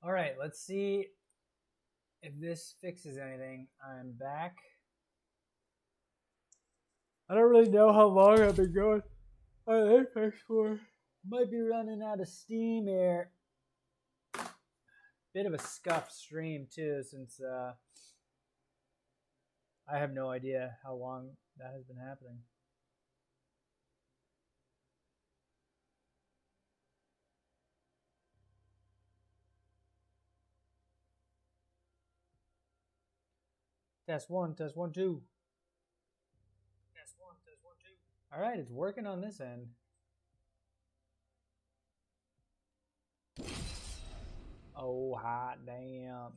Alright, let's see if this fixes anything. I'm back. I don't really know how long I've been going on Apex for. Might be running out of steam here. Bit of a scuffed stream too, since I have no idea how long that has been happening. Test one, two. Test one, two. Alright, it's working on this end. Oh, hot damn.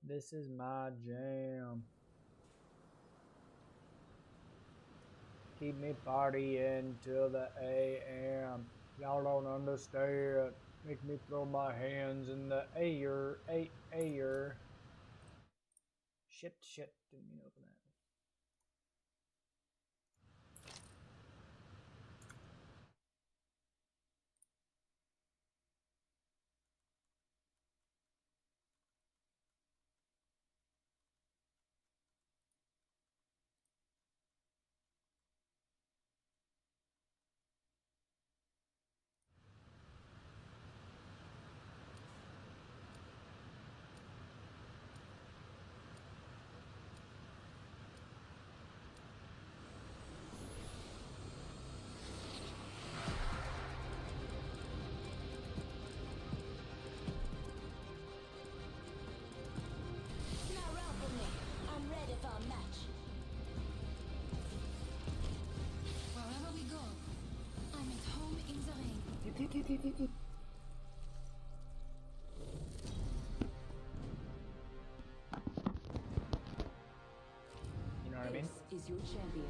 This is my jam. Keep me partying till the AM. Y'all don't understand. Make me throw my hands in the air, air. Shit, didn't mean to open that. You know what I mean? This is your champion.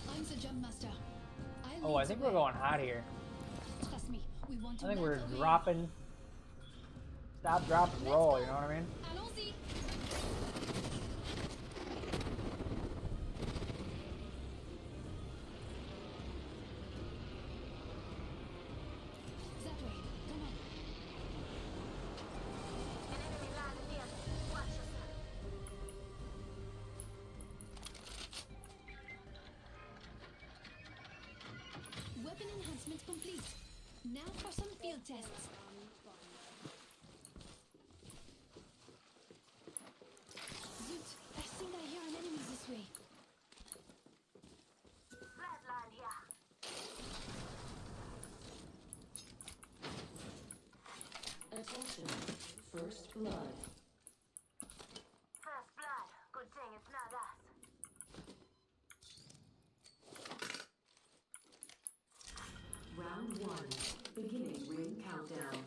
I'm the jump master. Oh, I think we're going hot here. Trust me, we want to I think we're land dropping. Stop, drop, and roll, you know what I mean? Allons-y. That way, come on. Enemy line near. Watch yourself. Weapon enhancement complete. Now for some field tests. Zoot, I think I hear an enemy this way. Flatline here. Attention. First blood. First blood. Good thing it's not us. Round 1. Beginning ring countdown.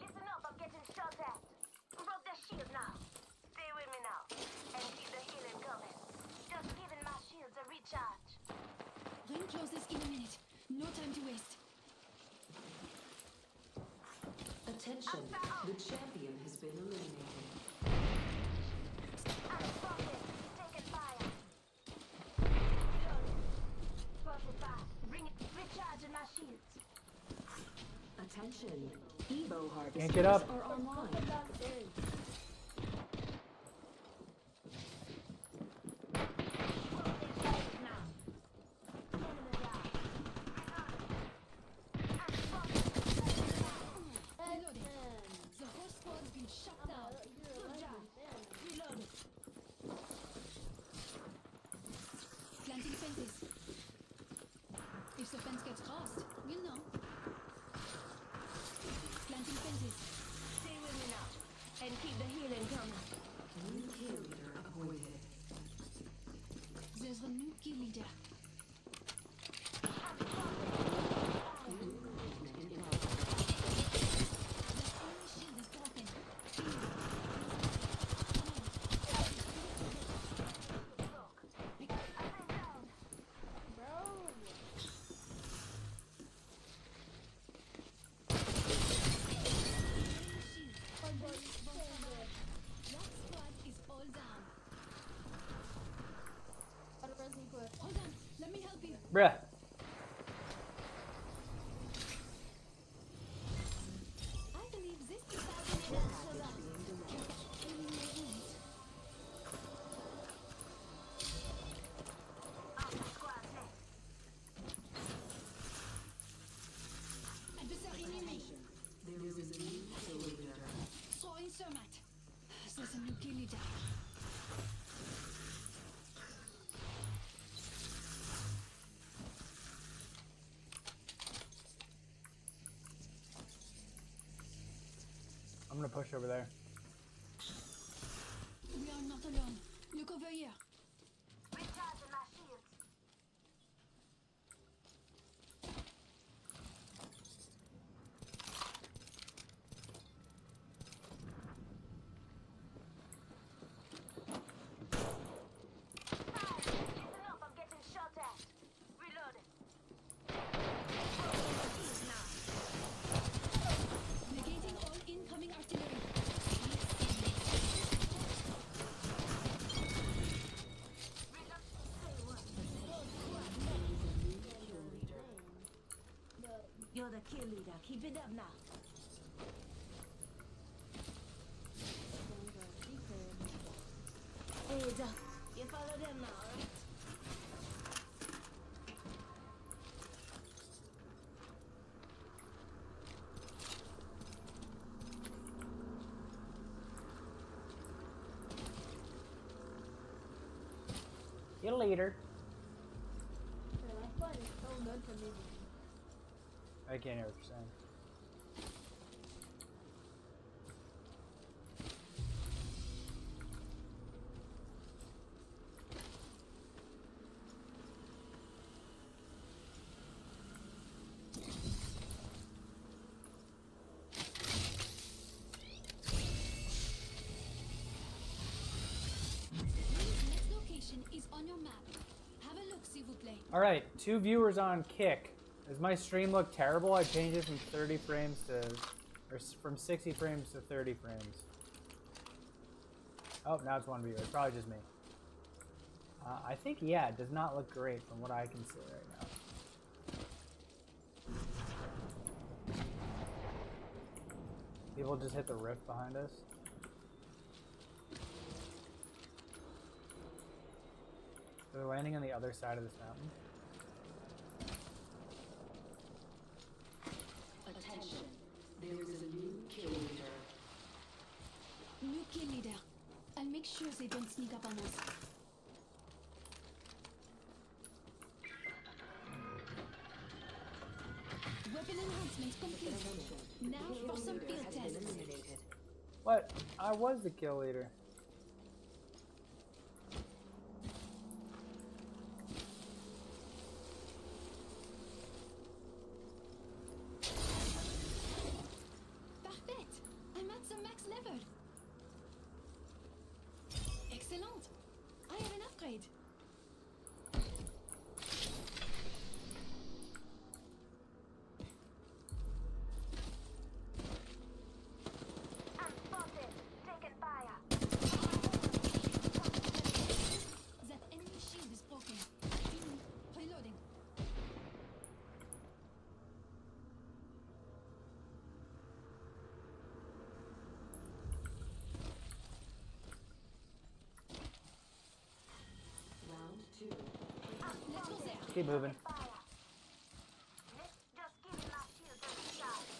Listen up, I'm getting shot at. Broke the shield now. Stay with me now. And keep the healing coming. Just giving my shields a recharge. Ring closes in a minute. No time to waste. Attention. The champion has been eliminated. I'm spotted. Taking fire. Reloading. Spotted by. Bring it. Recharging my shields. Attention. Evo harvesters Can't get up. are online. Reloading. The whole squad's been shut down. Good job. Reload. Planting fences. If the fence gets crossed, we'll know. Planting fences. Stay with me now. And keep the healing coming. New kill leader appointed. There's a new kill leader. New movement in progress. The enemy shield is broken. That squad is all down. Bruh. I believe this 2000 Adversary enemy. There is a new kill leader. Throwing Surmat. There's a new kill leader. I'm gonna push over there. We are not alone. Look over here. Recharging my shields. Fire! Listen up, I'm getting shot at. Reloading. Negating all incoming artillery. You're the kill leader. Keep it up now. Hey, Doc. You follow them now, right? See you later. I can't hear what you're saying. Next location is on your map. Have a look, s'il vous plaît. All right, 2 viewers on Kick. Does my stream look terrible? I changed it from 30 frames to, or from 60 frames to 30 frames. Oh, now it's 1 viewer. It's probably just me. I think, yeah, it does not look great from what I can see right now. People just hit the rift behind us. They're landing on the other side of this mountain. Attention. There is a new kill leader. New kill leader. I'll make sure they don't sneak up on us. Weapon enhancements complete. Now for some field tests. Eliminated. What? I was the kill leader. Parfait. I'm at the max level. Excellent. I have an upgrade. I'm spotted. Taking fire. That enemy shield is broken. Reloading. Round 2. Let's go there. Keep moving. Fire. Just give me my shield a recharge.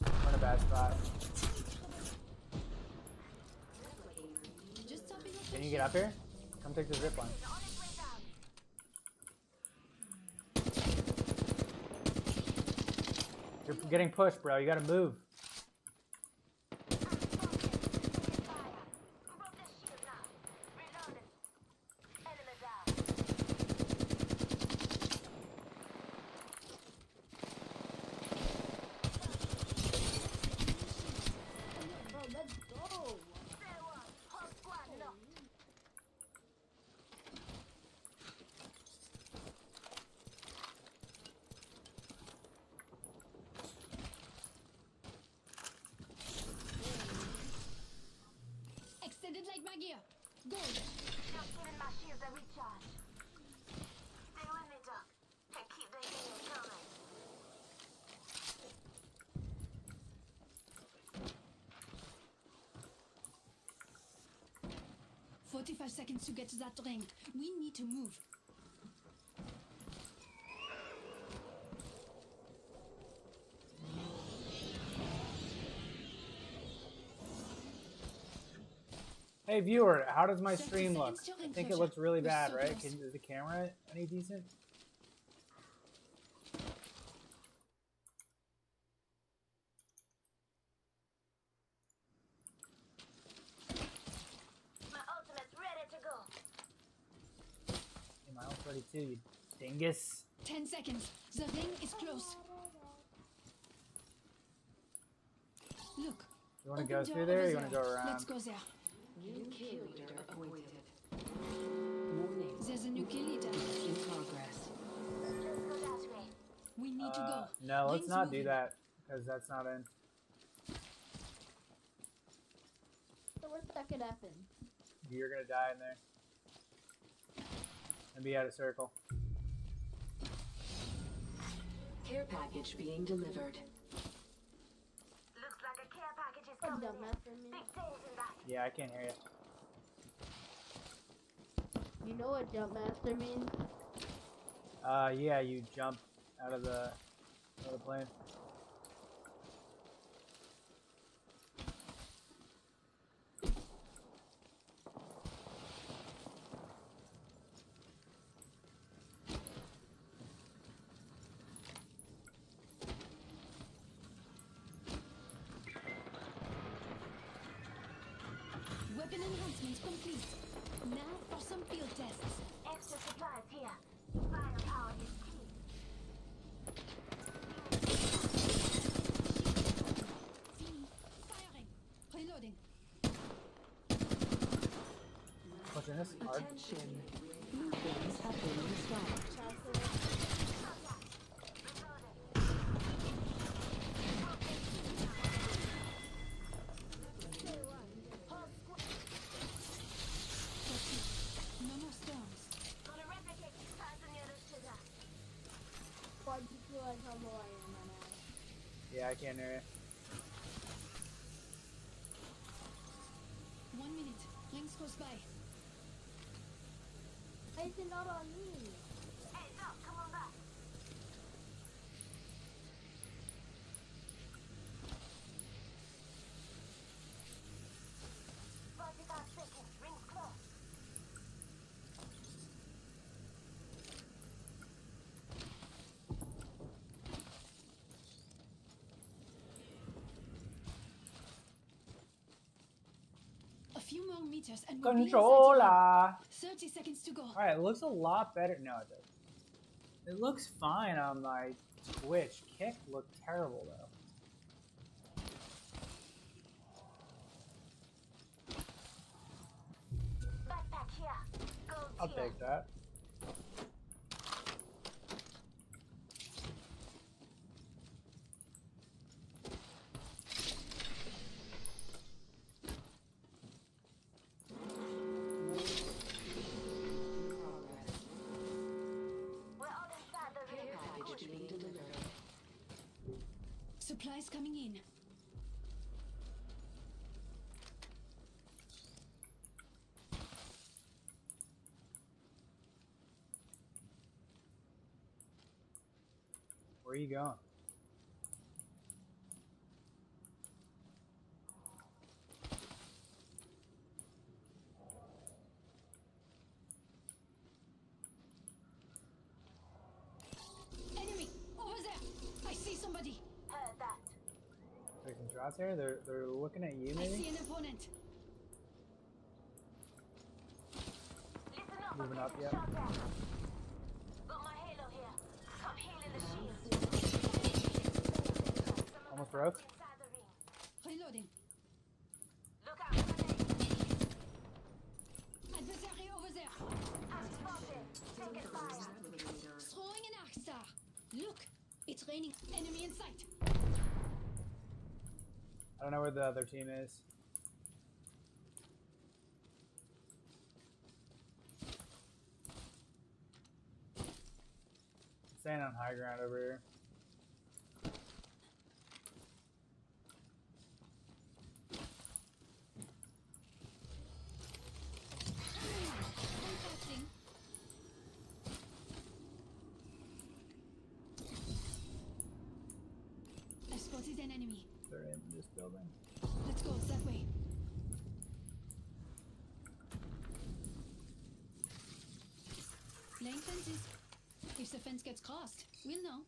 We're in a bad spot. Just stopping up. Can you get up here? Come take the zip line. On its way down. You're getting pushed, bro. You gotta move. I'm spotted. Taking fire. Broke the shield now. Reloading. Enemy down. Say what? Whole squad knocked. Extended light mag gear. Good. Just giving my shield a recharge. Stay with me, Doc. 45 seconds to get to that ring. We need to move. Hey viewer, how does my 30 stream look? seconds till I ring think it closure. looks really We're bad, so right? close. Is the camera any decent? My ultimate's ready to go. Hey, my ult's ready too, you dingus. 10 seconds. The ring is close. Look. You want to open go door through there or over you want to go around? Let's go there. New kill leader appointed. Warning. There's a new kill leader. In progress. Let's go that way. We need to go. No, let's Ring's not moving. do that because that's not in. So what's that could happen? You're gonna die in there and be out of circle. Care package being delivered. Looks like a care package is Oh, coming dumb in. after me. Big things in that. Yeah, I can't hear you. You know what jump master means? Yeah, you jump out of the plane. Weapon enhancements complete. Now for some field tests. Extra supplies here. Firepower is key. Fini. Firing. Reloading. What's in this? Hard? Attention. Movements have been restored. No more storms. Gonna replicate these sides on the other sugar. Why'd you feel like how low I am right now? Yeah, I can't hear you. 1 minute. Rings close by. Why is it not on me? Hey, Doc, come on back. Seconds. Rings close. A few more meters and we'll be inside Controller! 30 seconds to go. Alright, it looks a lot better. No, it doesn't. It looks fine on my Twitch. Kick looked terrible though. Backpack here. Gold I'll tier. take that. We're all inside the Care ring. package being delivered. Supplies coming in. Where are you going? Enemy! Over there! I see somebody! Heard that. There's some shots here. They're looking at you I maybe? see an opponent. Listen up. Moving I'm up, getting yeah. shot at. Got my halo here. I'm healing the shield. Almost broke. Inside the ring. Reloading. Look out for the name. Adversary over there. I'm spotted. Taking fire. Throwing an arc star. Look! It's raining. Enemy in sight. I don't know where the other team is. Staying on high ground over here. spotted an enemy. They're in this building. Let's go that way. Laying fences. If the fence gets crossed, we'll know.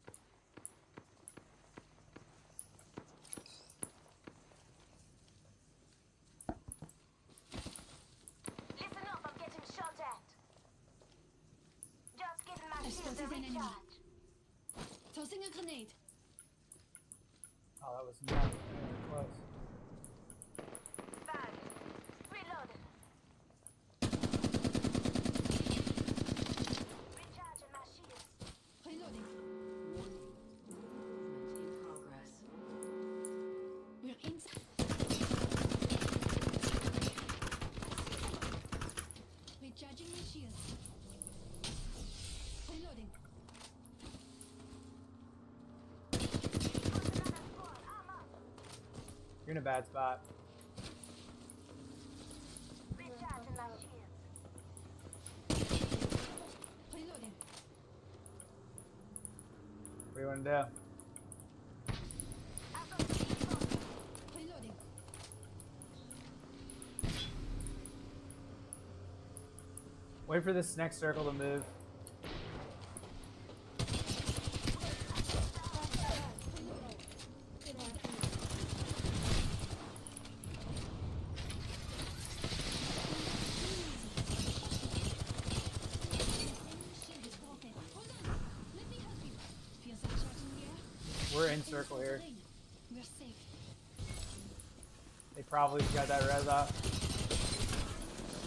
Listen up, I'm getting shot at. Just giving my I shields a spotted an enemy. recharge. Tossing a grenade. Oh, that was not close. Bang. Reloaded. Recharging my shields. Reloading. Warning. Movement in progress. We're inside. Recharging my shields. Reloading. Another squad, I'm up. You're in a bad spot. Recharging my shields. Reloading. What do you want to do? I've got speed on. Reloading. Wait for this next circle to move. Shield is broken. Hold on. Let me help you. Feels like charging the air. We're in circle here. We're safe. They probably got that res off.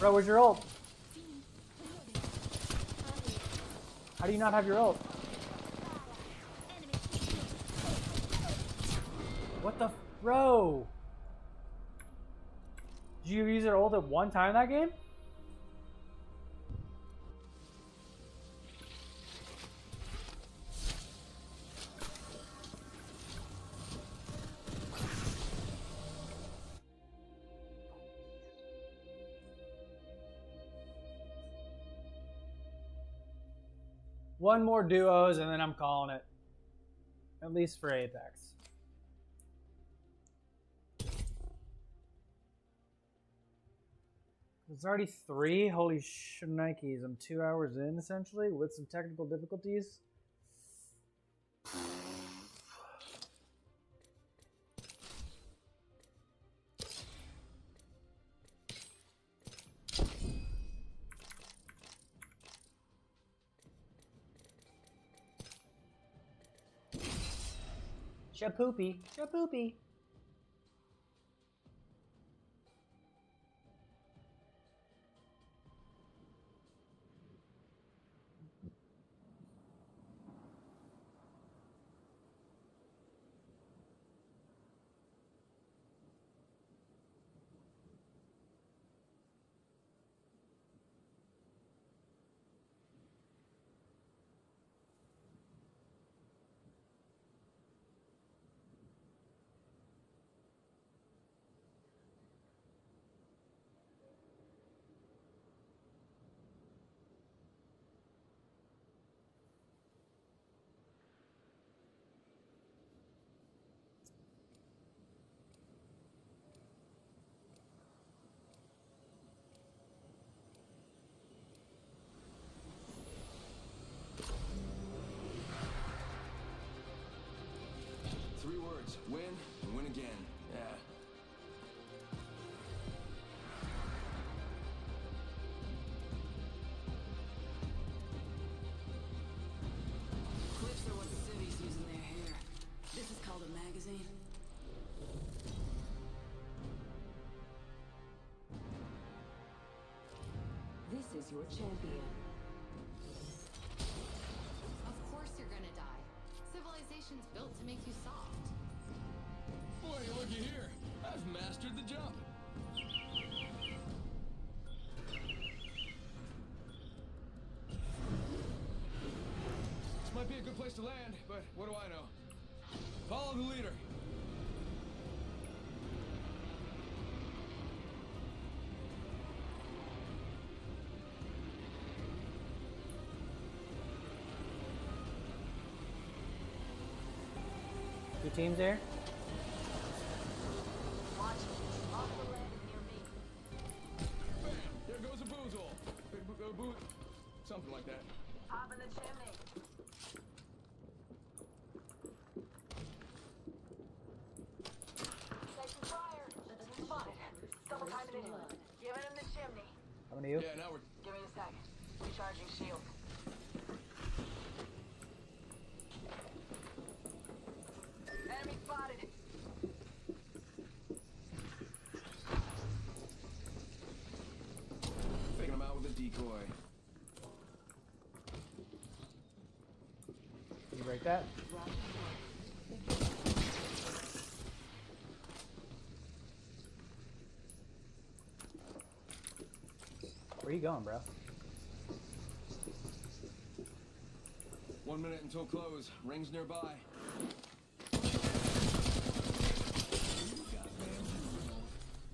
Bro, where's your ult? Fiend. Reloading. How do you not have your ult? What the bro? Did you use your ult at one time that game? One more duos and then I'm calling it. At least for Apex. There's already 3? Holy shnikes. I'm 2 hours in essentially with some technical difficulties. Shapoopy, shapoopy. Three words: win and win again. Yeah. Clips are what the civvies use in their hair. This is called a magazine. This is your champion. Of course you're gonna die. Civilization's built to make you soft. Boy, looky here. I've mastered the jump. This might be a good place to land, but what do I know? Follow the leader. Two teams there. the chimney. Taking fire. Spotted. Double timing it. Giving him the chimney. How many of you? Yeah, now we're. Give me a sec. Recharging shield. Enemy spotted. Faking him out with a decoy. Can you break that? Where you going, bro? 1 minute until close. Rings nearby.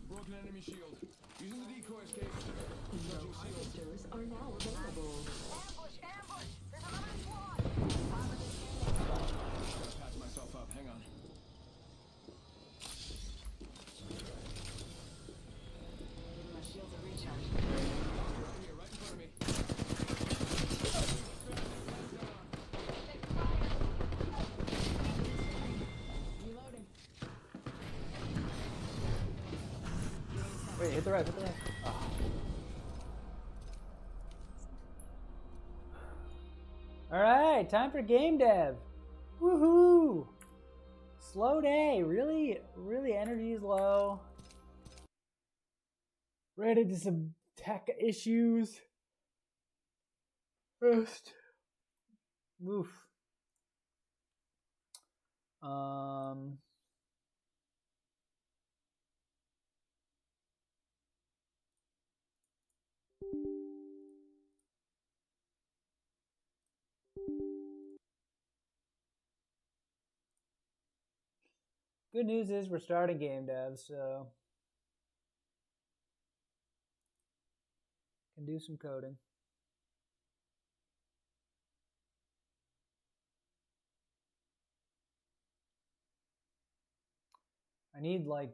Broken enemy shield. Using the decoy escape. Charging shield. Harvesters are now available. Ambush! Ambush! There's another squad! Gotta patch myself up. Hang on. My shields are recharged. Right here, right in front of me. Reloading. Wait, hit the right, hit the right. Alright, time for game dev. Woohoo! Slow day. Really energy is low. Ran into some tech issues. First. Oof. Good news is we're starting game dev, so can do some coding. I need like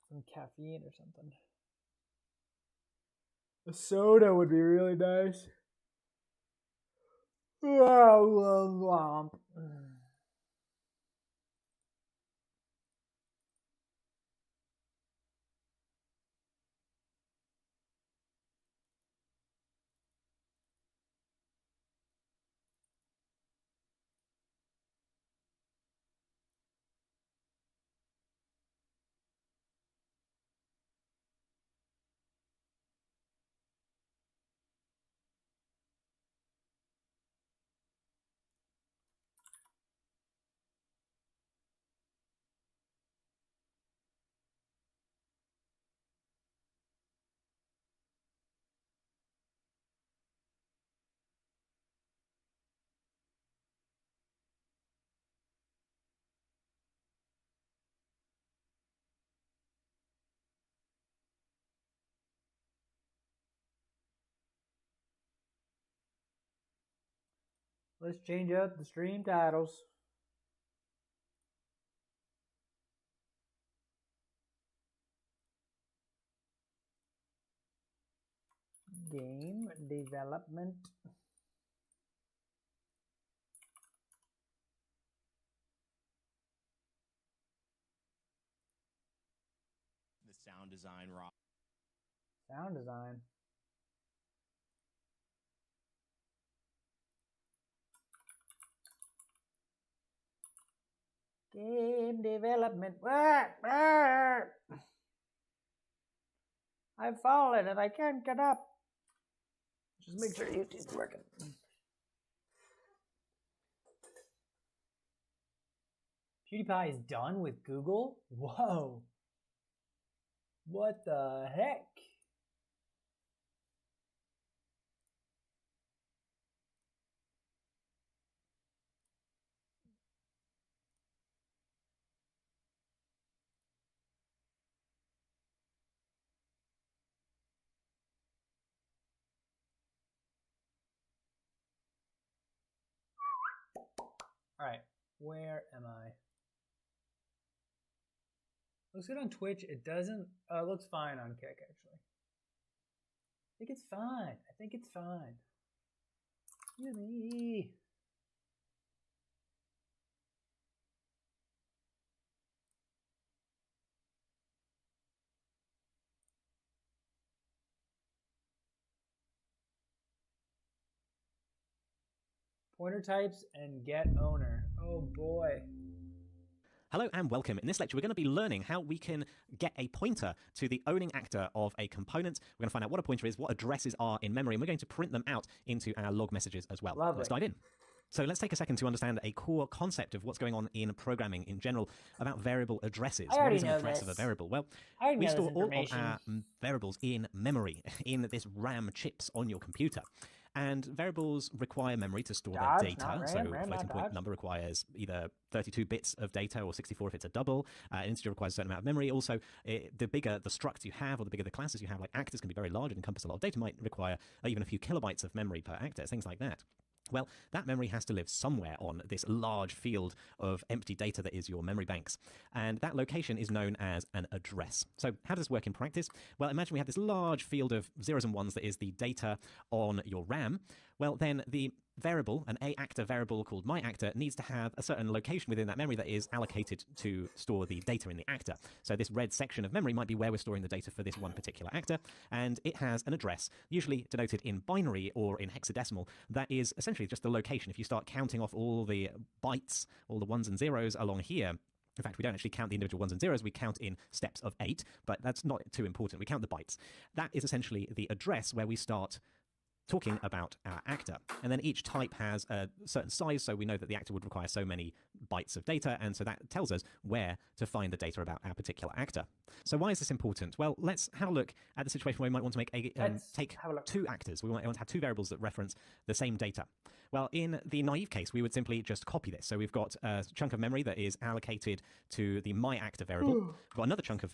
some caffeine or something. A soda would be really nice. Wow. Let's change up the stream titles. Game development. The sound design raw. Sound design. Game development. I've fallen and I can't get up. Just make sure YouTube's working. PewDiePie is done with Google? Whoa. What the heck? Alright, where am I? Looks good on Twitch. It doesn't, it looks fine on Kick, actually. I think it's fine. Excuse me. Pointer types and get owner. Oh boy. Hello and welcome. In this lecture, we're going to be learning how we can get a pointer to the owning actor of a component. We're going to find out what a pointer is, what addresses are in memory, and we're going to print them out into our log messages as well. Lovely. Let's dive in. So let's take a second to understand a core concept of what's going on in programming in general about variable addresses. What is an address of a variable? Well, we store all of our variables in memory, in this RAM chips on your computer. And variables require memory to store their data. So a floating point number requires either 32 bits of data or 64 if it's a double. An integer requires a certain amount of memory. Also, the bigger the struct you have or the bigger the classes you have, like actors can be very large and encompass a lot of data, might require even a few kilobytes of memory per actor, things like that. Well, that memory has to live somewhere on this large field of empty data that is your memory banks. And that location is known as an address. So how does this work in practice? Well, imagine we have this large field of zeros and ones that is the data on your RAM. Well, then the variable, an A-actor variable called myActor, needs to have a certain location within that memory that is allocated to store the data in the actor. So this red section of memory might be where we're storing the data for this one particular actor, and it has an address, usually denoted in binary or in hexadecimal, that is essentially just the location. If you start counting off all the bytes, all the ones and zeros along here, in fact, we don't actually count the individual ones and zeros, we count in steps of 8, but that's not too important. We count the bytes. That is essentially the address where we start talking about our actor. And then each type has a certain size, so we know that the actor would require so many bytes of data, and so that tells us where to find the data about our particular actor. So why is this important? Well, let's have a look at the situation where we might want to make take two actors. We want to have two variables that reference the same data. Well, in the naive case, we would simply just copy this. So we've got a chunk of memory that is allocated to the myActor variable. We've got another chunk of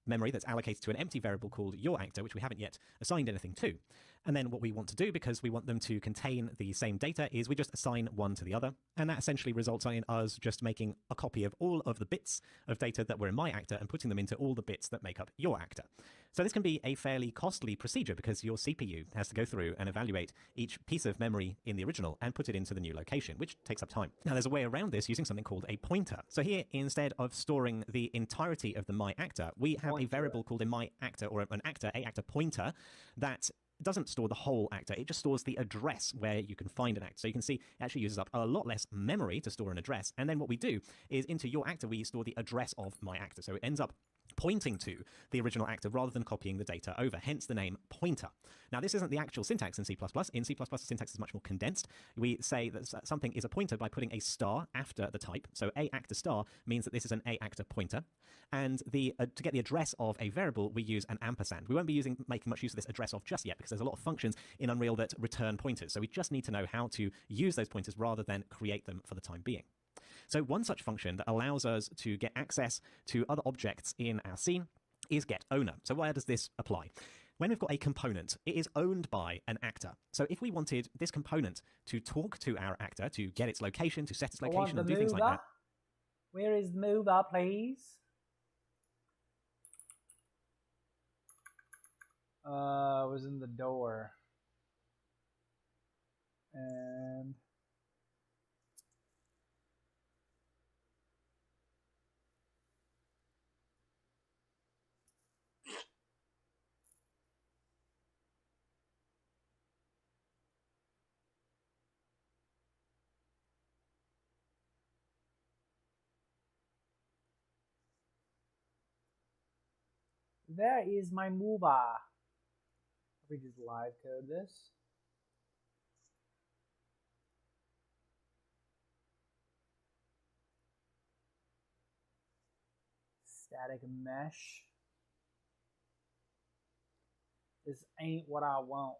memory that's allocated to an empty variable called yourActor, which we haven't yet assigned anything to. And then what we want to do, because we want them to contain the same data, is we just assign one to the other. And that essentially results in us just making a copy of all of the bits of data that were in myActor and putting them into all the bits that make up yourActor. So this can be a fairly costly procedure because your CPU has to go through and evaluate each piece of memory in the original and put it into the new location, which takes up time. Now, there's a way around this using something called a pointer. So here, instead of storing the entirety of the myActor, we have a variable called a myActor or an actor, A-actor pointer, that doesn't store the whole actor, it just stores the address where you can find an actor. So you can see it actually uses up a lot less memory to store an address. And then what we do is into yourActor, we store the address of myActor. So it ends up pointing to the original actor rather than copying the data over, hence the name pointer. Now, this isn't the actual syntax in C++. In C++, the syntax is much more condensed. We say that something is a pointer by putting a star after the type. So A-actor star means that this is an A-actor pointer. And to get the address of a variable, we use an ampersand. We won't be making much use of this address of just yet because there's a lot of functions in Unreal that return pointers. So we just need to know how to use those pointers rather than create them for the time being. So one such function that allows us to get access to other objects in our scene is getOwner. So where does this apply? When we've got a component, it is owned by an actor. So if we wanted this component to talk to our actor, to get its location, to set its location, and do things like that. Where is the mover, please? Was in the door. And there is my mover. We just live code this. Static mesh. This ain't what I want.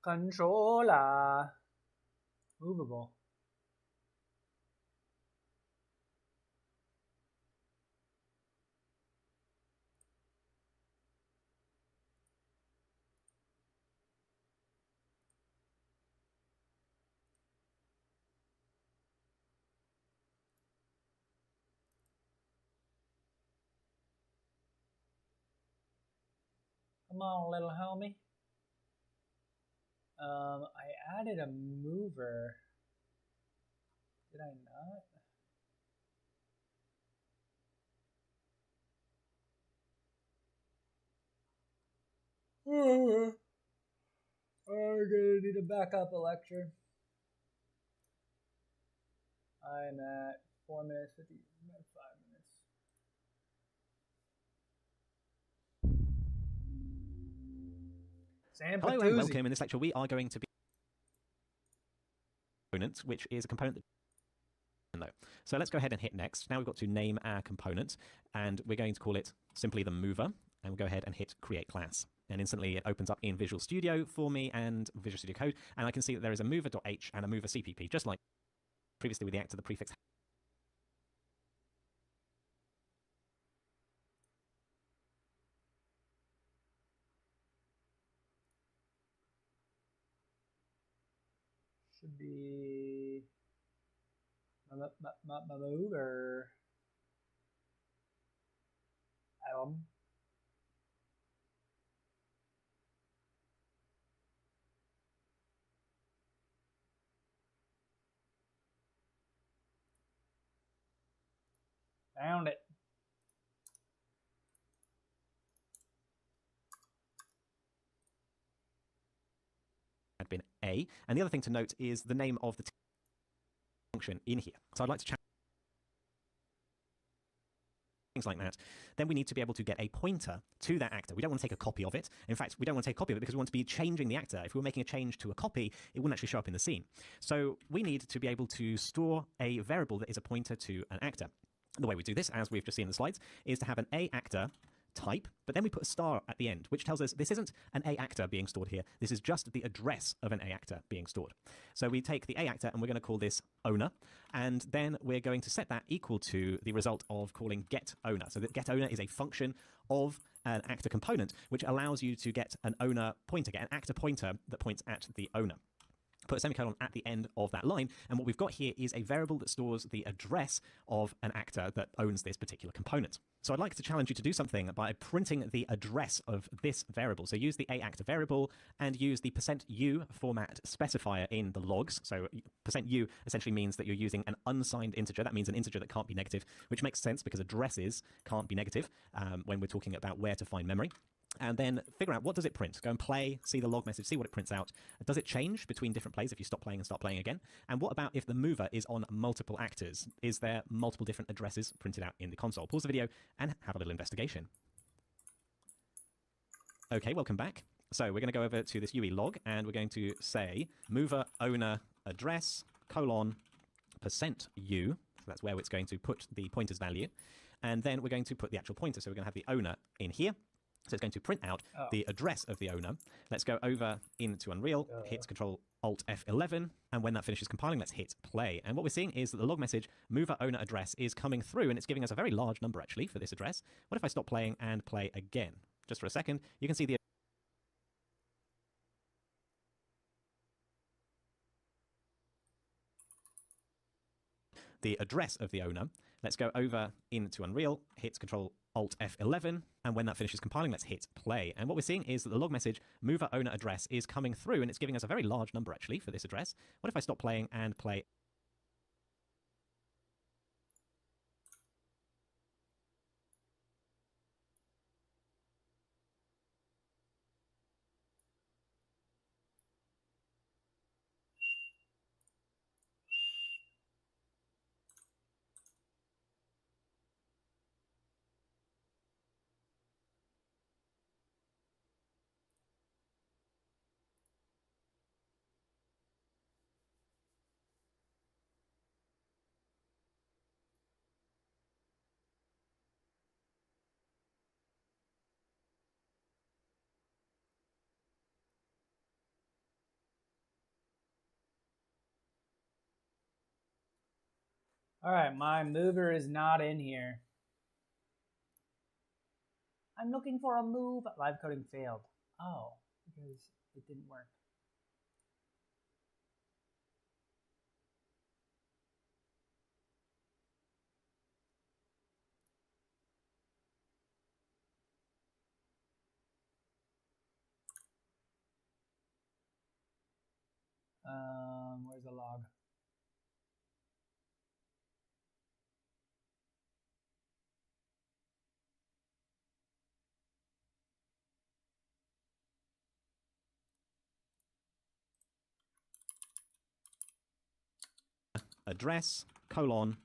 Controller. Movable. Come on, little homie. I added a mover. Did I not? I'm gonna need a backup lecture. I'm at 4 minutes 50. I'm at 5 minutes. Sam Hello and welcome. In this lecture, we are going to be component, which is a component that. So let's go ahead and hit next. Now we've got to name our component, and we're going to call it simply the mover. And we'll go ahead and hit create class. And instantly it opens up in Visual Studio for me and Visual Studio Code. And I can see that there is a mover.h and a mover CPP, just like previously with the actor, the prefix. Should be my mover. Found it. Had been A. And the other thing to note is the name of the function in here. So I'd like to change things like that. Then we need to be able to get a pointer to that actor. We don't want to take a copy of it. In fact, we don't want to take a copy of it because we want to be changing the actor. If we were making a change to a copy, it wouldn't actually show up in the scene. So we need to be able to store a variable that is a pointer to an actor. The way we do this, as we've just seen in the slides, is to have an A actor type, but then we put a star at the end, which tells us this isn't an A actor being stored here. This is just the address of an A actor being stored. So we take the A actor and we're going to call this owner, and then we're going to set that equal to the result of calling get owner. So that get owner is a function of an actor component, which allows you to get an owner pointer, get an actor pointer that points at the owner. Put a semicolon at the end of that line, and what we've got here is a variable that stores the address of an actor that owns this particular component. So I'd like to challenge you to do something by printing the address of this variable. So use the A-actor variable and use the %u format specifier in the logs. So %u essentially means that you're using an unsigned integer. That means an integer that can't be negative, which makes sense because addresses can't be negative when we're talking about where to find memory. And then figure out what does it print. Go and play, see the log message, see what it prints out. Does it change between different plays if you stop playing and start playing again? And what about if the mover is on multiple actors? Is there multiple different addresses printed out in the console? Pause the video and have a little investigation. Okay, welcome back. So we're going to go over to this UE log and we're going to say mover owner address :% %u. So that's where it's going to put the pointer's value. And then we're going to put the actual pointer. So we're going to have the owner in here. So it's going to print out the address of the owner. Let's go over into Unreal, hit Control-Alt F11, and when that finishes compiling, let's hit play. And what we're seeing is that the log message mover owner address is coming through, and it's giving us a very large number, actually, for this address. What if I stop playing and play again? Just for a second, you can see the address of the owner. Let's go over into Unreal, hit Control-Alt F11, and when that finishes compiling, let's hit play. And what we're seeing is that the log message mover owner address is coming through, and it's giving us a very large number, actually, for this address. What if I stop playing and play? All right, my mover is not in here. I'm looking for a move. Live coding failed. Oh, because it didn't work. Where's the log? Address, colon,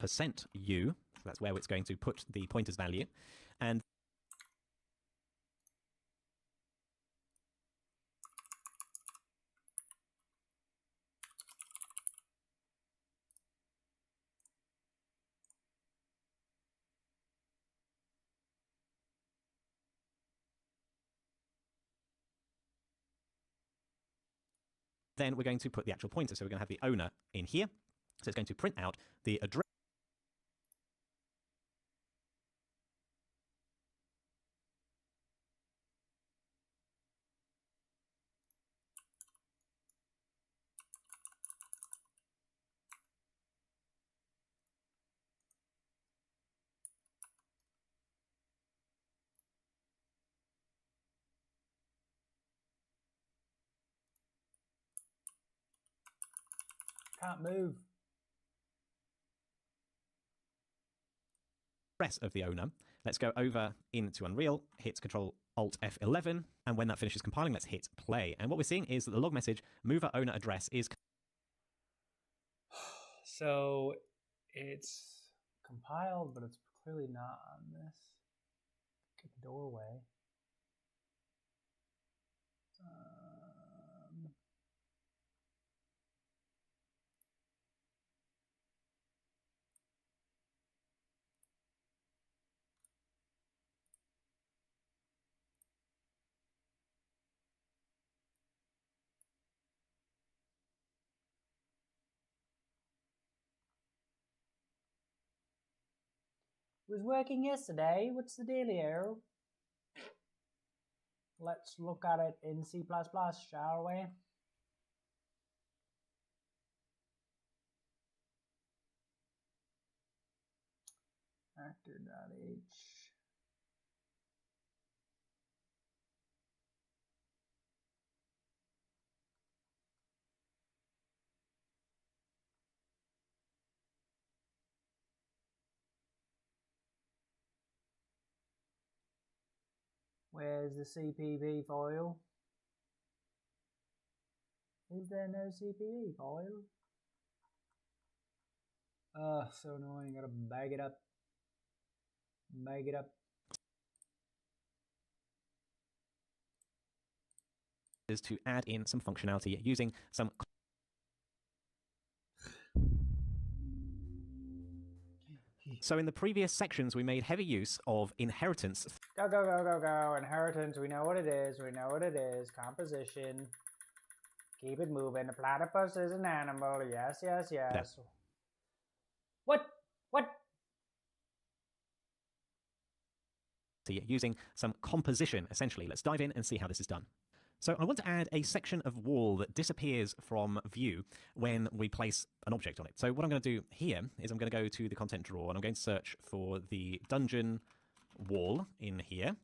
%u, so that's where it's going to put the pointer's value, and then we're going to put the actual pointer. So we're going to have the owner in here. So it's going to print out the address. Can't move. Address of the owner. Let's go over into Unreal, hit Control Alt F11, and when that finishes compiling, let's hit play. And what we're seeing is that the log message mover owner address is. So it's compiled, but it's clearly not on this. Get the doorway. Was working yesterday. What's the deal here? Let's look at it in C++, shall we? Actor.h. Where's the CPP file? Is there no CPP file? So annoying. Gotta bag it up. Bag it up. Is to add in some functionality using some. So in the previous sections, we made heavy use of inheritance. Go, go, go, go, go. Inheritance, we know what it is. We know what it is. Composition. Keep it moving. The platypus is an animal. Yes, yes, yes. Yeah. What? What? Using some composition, essentially. Let's dive in and see how this is done. So I want to add a section of wall that disappears from view when we place an object on it. So what I'm going to do here is I'm going to go to the content drawer and I'm going to search for the dungeon wall in here.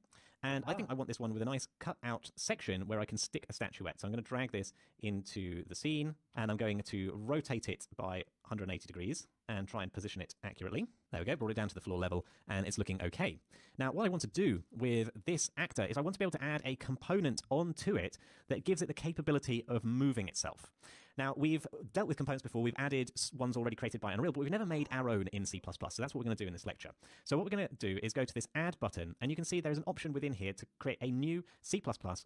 And I think I want this one with a nice cut out section where I can stick a statuette. So I'm going to drag this into the scene and I'm going to rotate it by 180 degrees and try and position it accurately. There we go, brought it down to the floor level and it's looking okay. Now what I want to do with this actor is I want to be able to add a component onto it that gives it the capability of moving itself. Now, we've dealt with components before. We've added ones already created by Unreal, but we've never made our own in C++. So that's what we're going to do in this lecture. So what we're going to do is go to this Add button, and you can see there's an option within here to create a new C++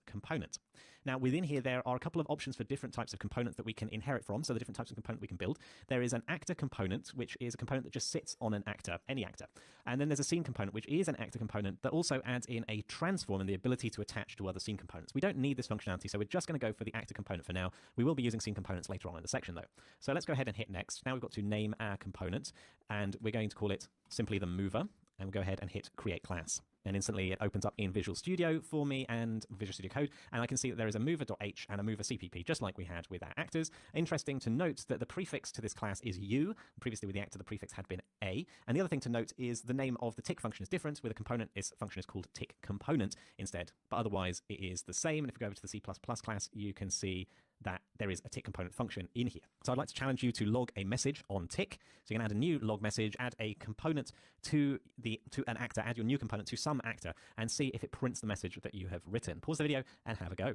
component. Now, within here, there are a couple of options for different types of components that we can inherit from, so the different types of component we can build. There is an actor component, which is a component that just sits on an actor, any actor. And then there's a scene component, which is an actor component that also adds in a transform and the ability to attach to other scene components. We don't need this functionality, so we're just going to go for the actor component for now. We will be using scene components later on in the section, though. So let's go ahead and hit next. Now we've got to name our component, and we're going to call it simply the mover, and we'll go ahead and hit create class. And instantly it opens up in Visual Studio for me and Visual Studio Code, and I can see that there is a mover.h and a mover CPP, just like we had with our actors. Interesting to note that the prefix to this class is u. Previously with the actor, the prefix had been a. And the other thing to note is the name of the tick function is different. With a component, this function is called tick component instead, but otherwise it is the same. And if we go over to the C++ class, you can see that there is a tick component function in here. So I'd like to challenge you to log a message on tick. So you can add a new log message, add a component to an actor, add your new component to some actor, and see if it prints the message that you have written. Pause the video and have a go.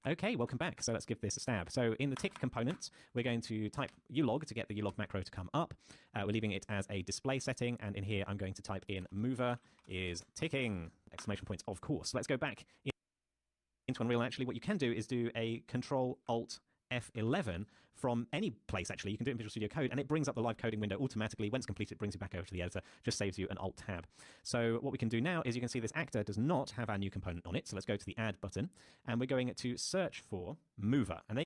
Okay, welcome back. So let's give this a stab. So in the tick component, we're going to type ulog to get the ulog macro to come up. We're leaving it as a display setting, and in here I'm going to type in mover is ticking, exclamation points, of course. So let's go back into Unreal. Actually, what you can do is do a Control-Alt-F11 from any place, actually. You can do it in Visual Studio Code, and it brings up the live coding window automatically. Once completed, it brings you back over to the editor, just saves you an Alt-Tab. So what we can do now is you can see this actor does not have our new component on it, so let's go to the Add button, and we're going to search for Mover. And then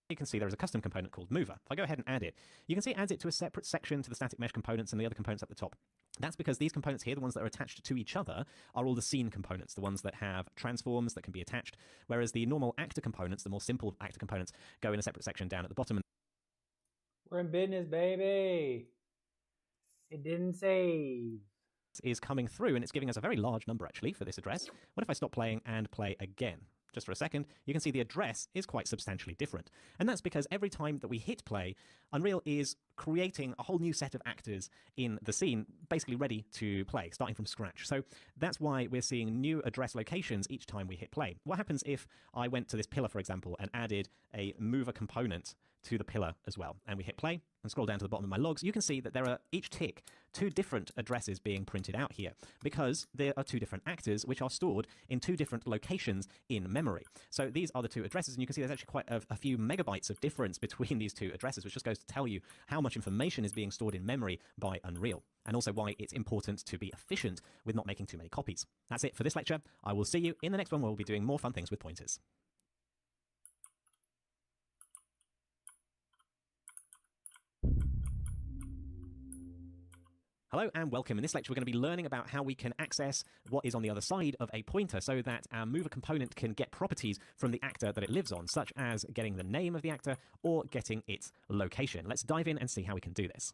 you can see there is a custom component called Mover. If I go ahead and add it, you can see it adds it to a separate section to the static mesh components and the other components at the top. That's because these components here, the ones that are attached to each other, are all the scene components, the ones that have transforms that can be attached, whereas the normal actor components, the more simple actor components, go in a separate section down at the bottom. We're in business, baby. It didn't save. Is coming through, and it's giving us a very large number, actually, for this address. What if I stop playing and play again? Just for a second, you can see the address is quite substantially different. And that's because every time that we hit play, Unreal is creating a whole new set of actors in the scene, basically ready to play, starting from scratch. So that's why we're seeing new address locations each time we hit play. What happens if I went to this pillar, for example, and added a mover component to the pillar as well, and we hit play and scroll down to the bottom of my logs? You can see that there are, each tick, 2 different addresses being printed out here, because there are 2 different actors which are stored in 2 different locations in memory. So these are the 2 addresses, and you can see there's actually quite a few megabytes of difference between these 2 addresses, which just goes to tell you how much information is being stored in memory by Unreal, and also why it's important to be efficient with not making too many copies. That's it for this lecture. I will see you in the next one, where we'll be doing more fun things with pointers. Hello and welcome. In this lecture, we're going to be learning about how we can access what is on the other side of a pointer so that our mover component can get properties from the actor that it lives on, such as getting the name of the actor or getting its location. Let's dive in and see how we can do this.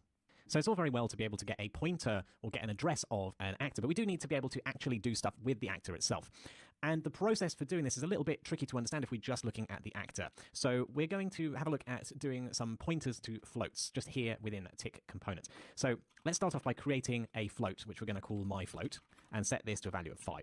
So it's all very well to be able to get a pointer or get an address of an actor, but we do need to be able to actually do stuff with the actor itself. And the process for doing this is a little bit tricky to understand if we're just looking at the actor. So we're going to have a look at doing some pointers to floats just here within tick component. So let's start off by creating a float, which we're going to call my float, and set this to a value of 5.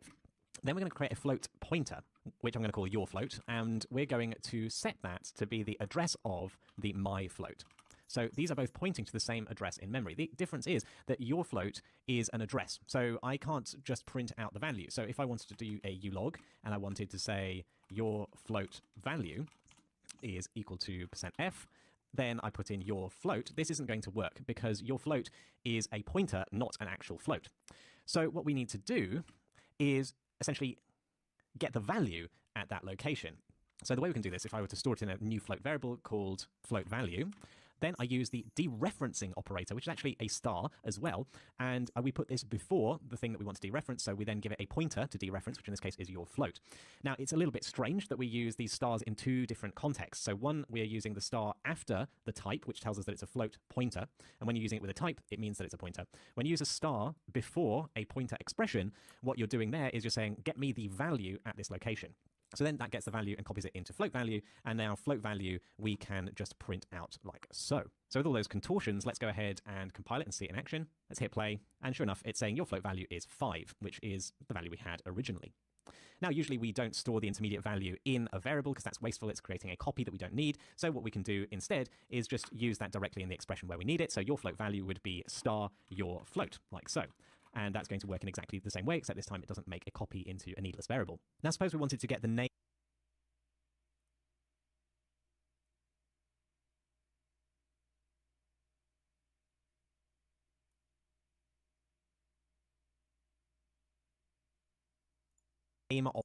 Then we're going to create a float pointer, which I'm going to call your float, and we're going to set that to be the address of the my float. So these are both pointing to the same address in memory. The difference is that your float is an address. So I can't just print out the value. So if I wanted to do a ulog and I wanted to say your float value is equal to %f, then I put in your float. This isn't going to work because your float is a pointer, not an actual float. So what we need to do is essentially get the value at that location. So the way we can do this, if I were to store it in a new float variable called float value, then I use the dereferencing operator, which is actually a star as well, and we put this before the thing that we want to dereference, so we then give it a pointer to dereference, which in this case is your float. Now, it's a little bit strange that we use these stars in 2 different contexts. So one, we are using the star after the type, which tells us that it's a float pointer, and when you're using it with a type, it means that it's a pointer. When you use a star before a pointer expression, what you're doing there is you're saying, get me the value at this location. So then that gets the value and copies it into float value, and now float value we can just print out like so. So with all those contortions, let's go ahead and compile it and see it in action. Let's hit play, and sure enough, it's saying your float value is 5, which is the value we had originally. Now, usually we don't store the intermediate value in a variable because that's wasteful. It's creating a copy that we don't need. So what we can do instead is just use that directly in the expression where we need it. So your float value would be star your float, like so. And that's going to work in exactly the same way, except this time it doesn't make a copy into a needless variable. Now, suppose we wanted to get the name of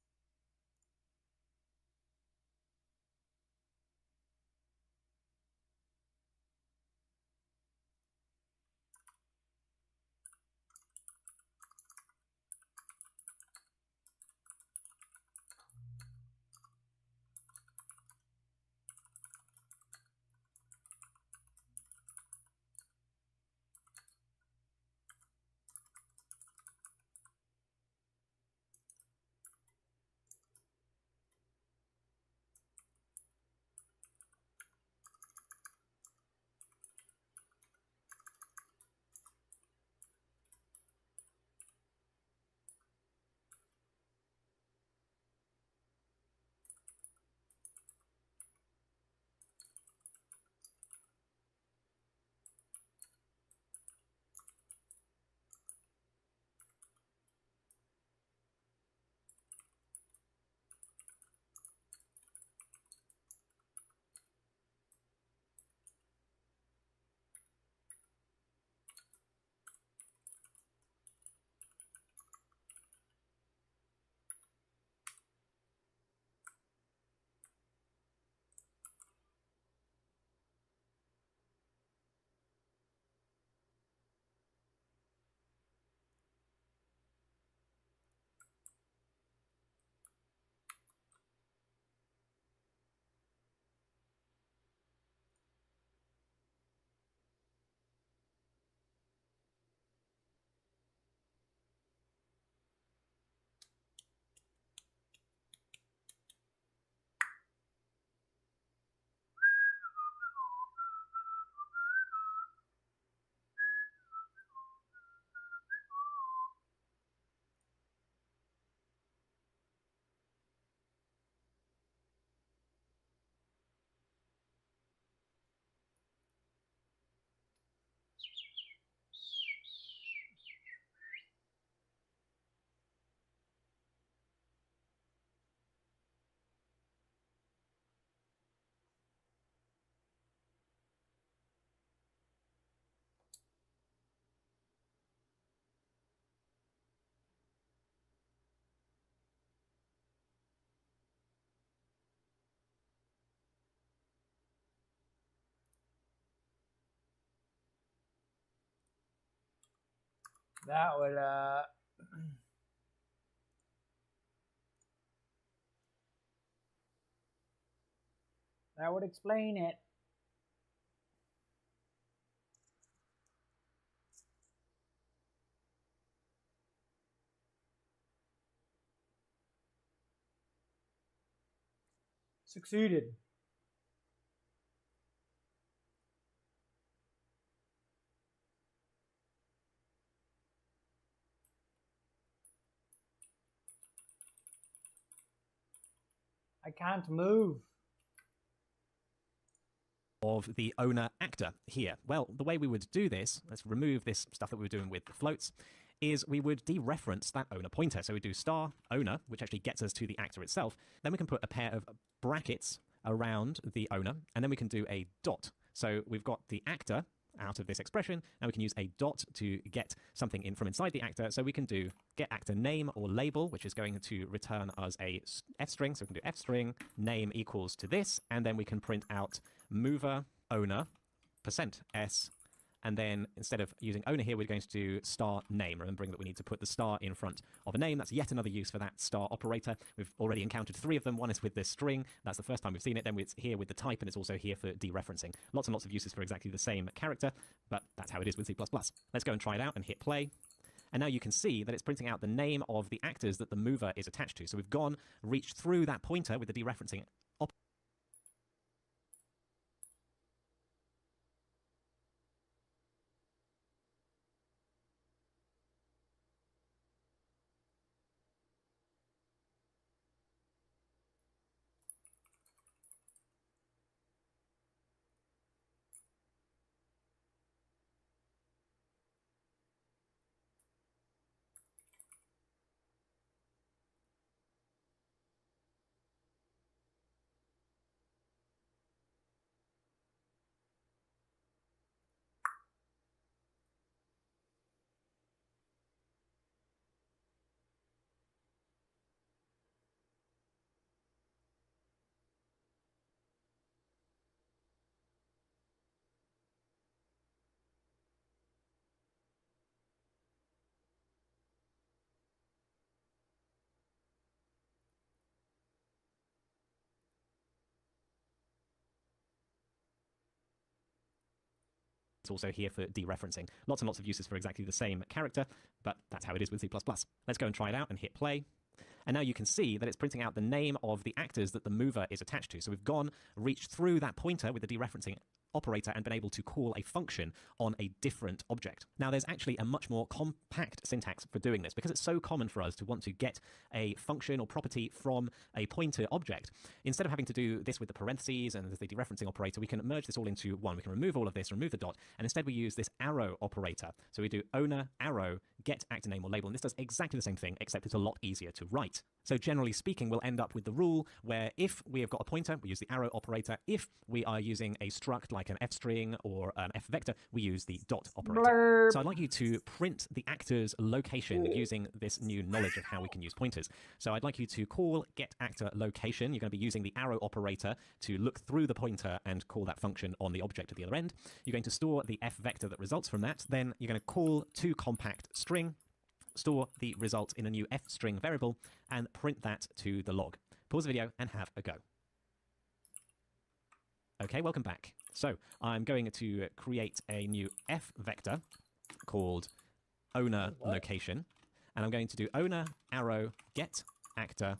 That would that would explain it. Succeeded. I can't move. Of the owner actor here. Well, the way we would do this, let's remove this stuff that we were doing with the floats, is we would dereference that owner pointer. So we do star owner, which actually gets us to the actor itself. Then we can put a pair of brackets around the owner, and then we can do a dot. So we've got the actor out of this expression. Now we can use a dot to get something in from inside the actor. So we can do get actor name or label, which is going to return us a f string. So we can do f string name equals to this, and then we can print out mover owner %s, and then instead of using owner here, we're going to do star name, remembering that we need to put the star in front of a name. That's yet another use for that star operator. We've already encountered 3 of them. One is with this string. That's the first time we've seen it. Then it's here with the type, and it's also here for dereferencing. Lots and lots of uses for exactly the same character, but that's how it is with C++. Let's go and try it out and hit play. And now you can see that it's printing out the name of the actors that the mover is attached to. So we've gone, reached through that pointer with the dereferencing It's also here for dereferencing. Lots and lots of uses for exactly the same character, but that's how it is with C++. Let's go and try it out and hit play. And now you can see that it's printing out the name of the actors that the mover is attached to. So we've gone, reached through that pointer with the dereferencing operator and been able to call a function on a different object. Now there's actually a much more compact syntax for doing this because it's so common for us to want to get a function or property from a pointer object. Instead of having to do this with the parentheses and the dereferencing operator, we can merge this all into one. We can remove all of this, remove the dot, and instead we use this arrow operator. So we do owner arrow get actor name or label, and this does exactly the same thing, except it's a lot easier to write. So generally speaking, we'll end up with the rule where if we have got a pointer, we use the arrow operator. If we are using a struct like an f string or an f vector, we use the dot operator. Blurb. So I'd like you to print the actor's location using this new knowledge of how we can use pointers. So I'd like you to call get actor location. You're going to be using the arrow operator to look through the pointer and call that function on the object at the other end. You're going to store the f vector that results from that. Then you're going to call toCompact string, store the result in a new f string variable, and print that to the log. Pause the video and have a go. Okay, welcome back. So I'm going to create a new f vector called owner location, and I'm going to do owner arrow get actor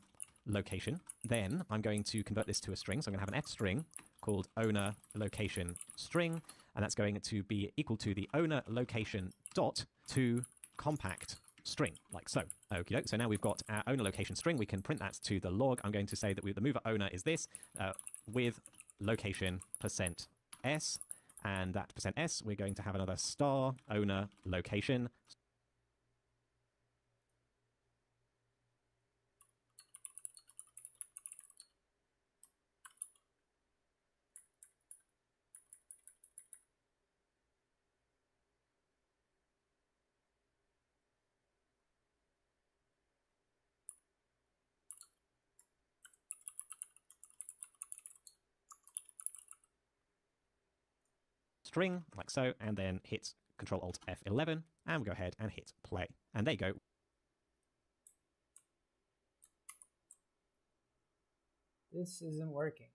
location. Then I'm going to convert this to a string, so I'm going to have an f string called owner location string, and that's going to be equal to the owner location dot to compact string, like so. Okie doke. So now we've got our owner location string. We can print that to the log. I'm going to say that the mover owner is this with location %s, and that %s we're going to have another star owner location. String, like so, and then hit Control-Alt F11, and we'll go ahead and hit play. And there you go. This isn't working.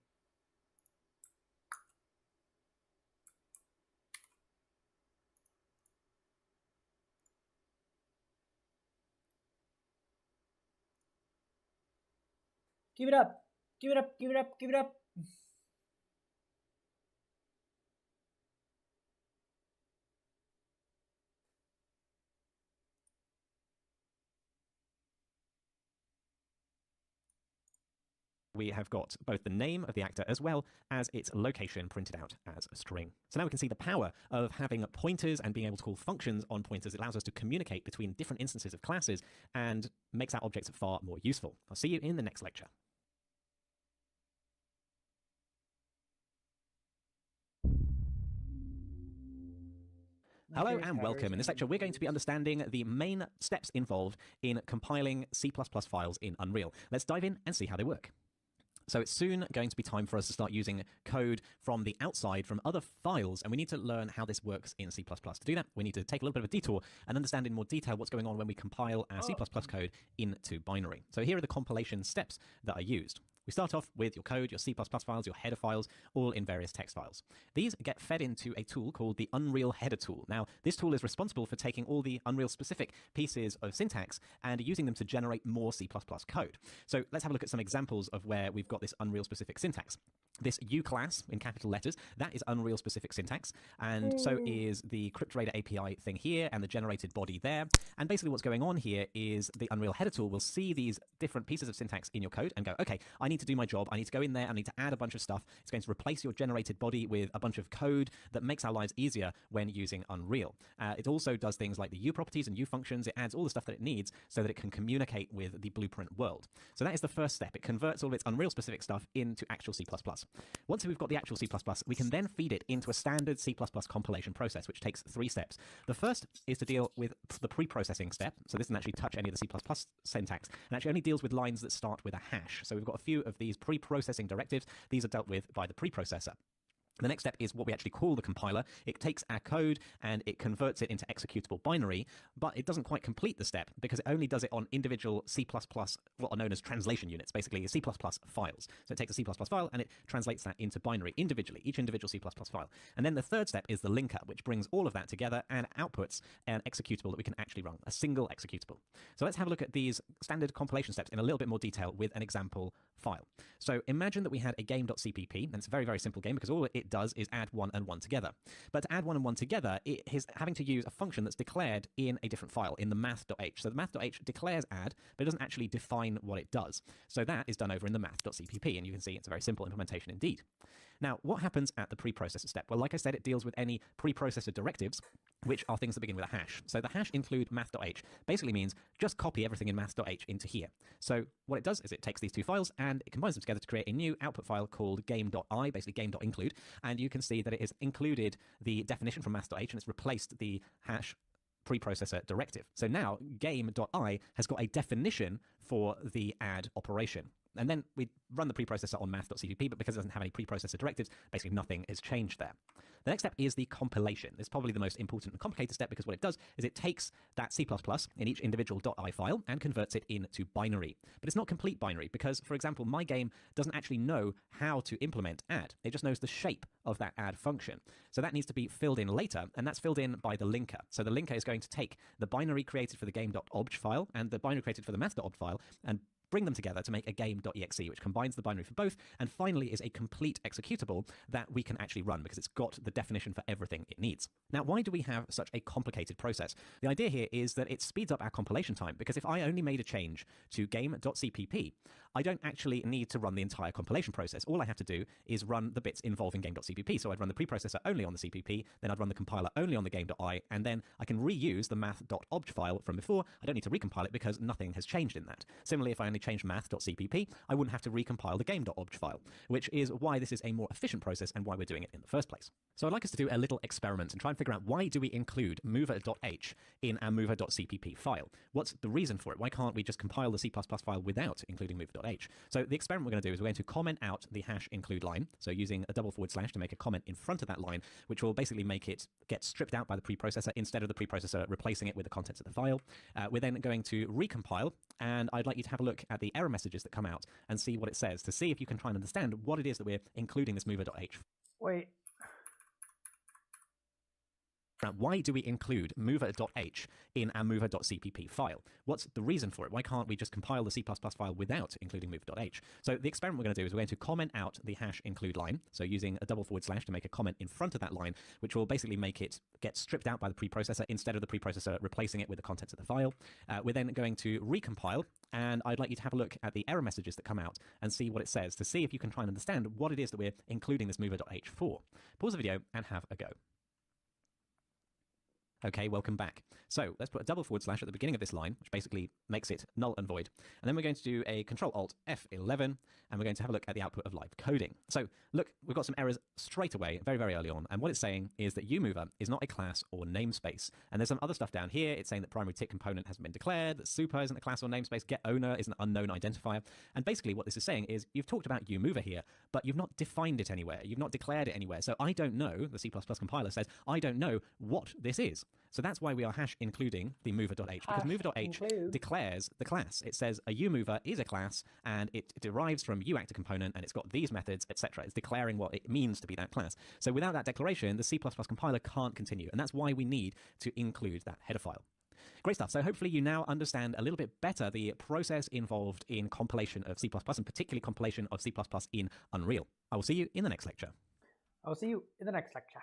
Give it up. Give it up. Give it up. Give it up. We have got both the name of the actor as well as its location printed out as a string. So now we can see the power of having pointers and being able to call functions on pointers. It allows us to communicate between different instances of classes and makes our objects far more useful. I'll see you in the next lecture. Hello and welcome. In this lecture, we're going to be understanding the main steps involved in compiling C++ files in Unreal. Let's dive in and see how they work. So it's soon going to be time for us to start using code from the outside, from other files, and we need to learn how this works in C++. To do that, we need to take a little bit of a detour and understand in more detail what's going on when we compile our C++ code into binary. So here are the compilation steps that are used. We start off with your code, your C++ files, your header files, all in various text files. These get fed into a tool called the Unreal Header tool. Now, this tool is responsible for taking all the Unreal-specific pieces of syntax and using them to generate more C++ code. So let's have a look at some examples of where we've got this Unreal-specific syntax. This U class, in capital letters, that is Unreal-specific syntax, and so is the CryptRaider API thing here and the generated body there. And basically what's going on here is the Unreal Header tool will see these different pieces of syntax in your code and go, okay, I need to do my job, I need to go in there, I need to add a bunch of stuff. It's going to replace your generated body with a bunch of code that makes our lives easier when using Unreal. It also does things like the U properties and U functions. It adds all the stuff that it needs so that it can communicate with the Blueprint world. So that is the first step. It converts all of its Unreal-specific stuff into actual C++. Once we've got the actual C++, we can then feed it into a standard C++ compilation process, which takes 3 steps. The first is to deal with the pre-processing step. So this doesn't actually touch any of the C++ syntax, and actually only deals with lines that start with a hash. So we've got a few of these pre-processing directives. These are dealt with by the preprocessor. The next step is what we actually call the compiler. It takes our code and it converts it into executable binary, but it doesn't quite complete the step because it only does it on individual C++, what are known as translation units, basically C++ files. So it takes a C++ file and it translates that into binary individually, each individual C++ file. And then the third step is the linker, which brings all of that together and outputs an executable that we can actually run, a single executable. So let's have a look at these standard compilation steps in a little bit more detail with an example file. So imagine that we had a game.cpp, and it's a very, very simple game because all it does is add 1 and 1 together. But to add 1 and 1 together, it is having to use a function that's declared in a different file, in the math.h. So the math.h declares add, but it doesn't actually define what it does. So that is done over in the math.cpp, and you can see it's a very simple implementation indeed. Now, what happens at the preprocessor step? Well, like I said, it deals with any preprocessor directives, which are things that begin with a hash. So the hash include math.h basically means just copy everything in math.h into here. So what it does is it takes these 2 files and it combines them together to create a new output file called game.i, basically game.include, and you can see that it has included the definition from math.h and it's replaced the hash preprocessor directive. So now game.i has got a definition for the add operation. And then we run the preprocessor on math.cpp, but because it doesn't have any preprocessor directives, basically nothing is changed there. The next step is the compilation. It's probably the most important and complicated step because what it does is it takes that C++ in each individual .i file and converts it into binary. But it's not complete binary because, for example, my game doesn't actually know how to implement add. It just knows the shape of that add function. So that needs to be filled in later, and that's filled in by the linker. So the linker is going to take the binary created for the game.obj file and the binary created for the math.obj file and bring them together to make a game.exe, which combines the binary for both, and finally is a complete executable that we can actually run because it's got the definition for everything it needs. Now, why do we have such a complicated process? The idea here is that it speeds up our compilation time, because if I only made a change to game.cpp, I don't actually need to run the entire compilation process. All I have to do is run the bits involving game.cpp. So I'd run the preprocessor only on the CPP, then I'd run the compiler only on the game.i, and then I can reuse the math.obj file from before. I don't need to recompile it because nothing has changed in that. Similarly, if I only change math.cpp, I wouldn't have to recompile the game.obj file, which is why this is a more efficient process and why we're doing it in the first place. So I'd like us to do a little experiment and try and figure out, why do we include mover.h in our mover.cpp file? What's the reason for it? Why can't we just compile the C++ file without including mover.h? move.h. So the experiment we're going to do is we're going to comment out the hash include line, so using a double / to make a comment in front of that line, which will basically make it get stripped out by the preprocessor instead of the preprocessor replacing it with the contents of the file. We're then going to recompile, and I'd like you to have a look at the error messages that come out and see what it says, to see if you can try and understand what it is that we're including this mover.h. Wait. Now, why do we include mover.h in our mover.cpp file? What's the reason for it? Why can't we just compile the C++ file without including mover.h? So the experiment we're going to do is we're going to comment out the hash include line, so using a double / to make a comment in front of that line, which will basically make it get stripped out by the preprocessor instead of the preprocessor replacing it with the contents of the file. We're then going to recompile, and I'd like you to have a look at the error messages that come out and see what it says, to see if you can try and understand what it is that we're including this mover.h for. Pause the video and have a go. Okay, welcome back. So let's put a double / at the beginning of this line, which basically makes it null and void. And then we're going to do a Control-Alt F11, and we're going to have a look at the output of live coding. So look, we've got some errors straight away, very, very early on. And what it's saying is that umover is not a class or namespace. And there's some other stuff down here. It's saying that primary tick component hasn't been declared, that super isn't a class or namespace, getOwner is an unknown identifier. And basically what this is saying is you've talked about umover here, but you've not defined it anywhere. You've not declared it anywhere. So I don't know, the C++ compiler says, I don't know what this is. So that's why we are hash including the mover.h, because mover.h declares the class. It says a umover is a class, and it derives from uActor component, and it's got these methods, etc. It's declaring what it means to be that class. So without that declaration, the C++ compiler can't continue, and that's why we need to include that header file. Great stuff. So hopefully you now understand a little bit better the process involved in compilation of C++, and particularly compilation of C++ in Unreal. I will see you in the next lecture. I'll see you in the next lecture.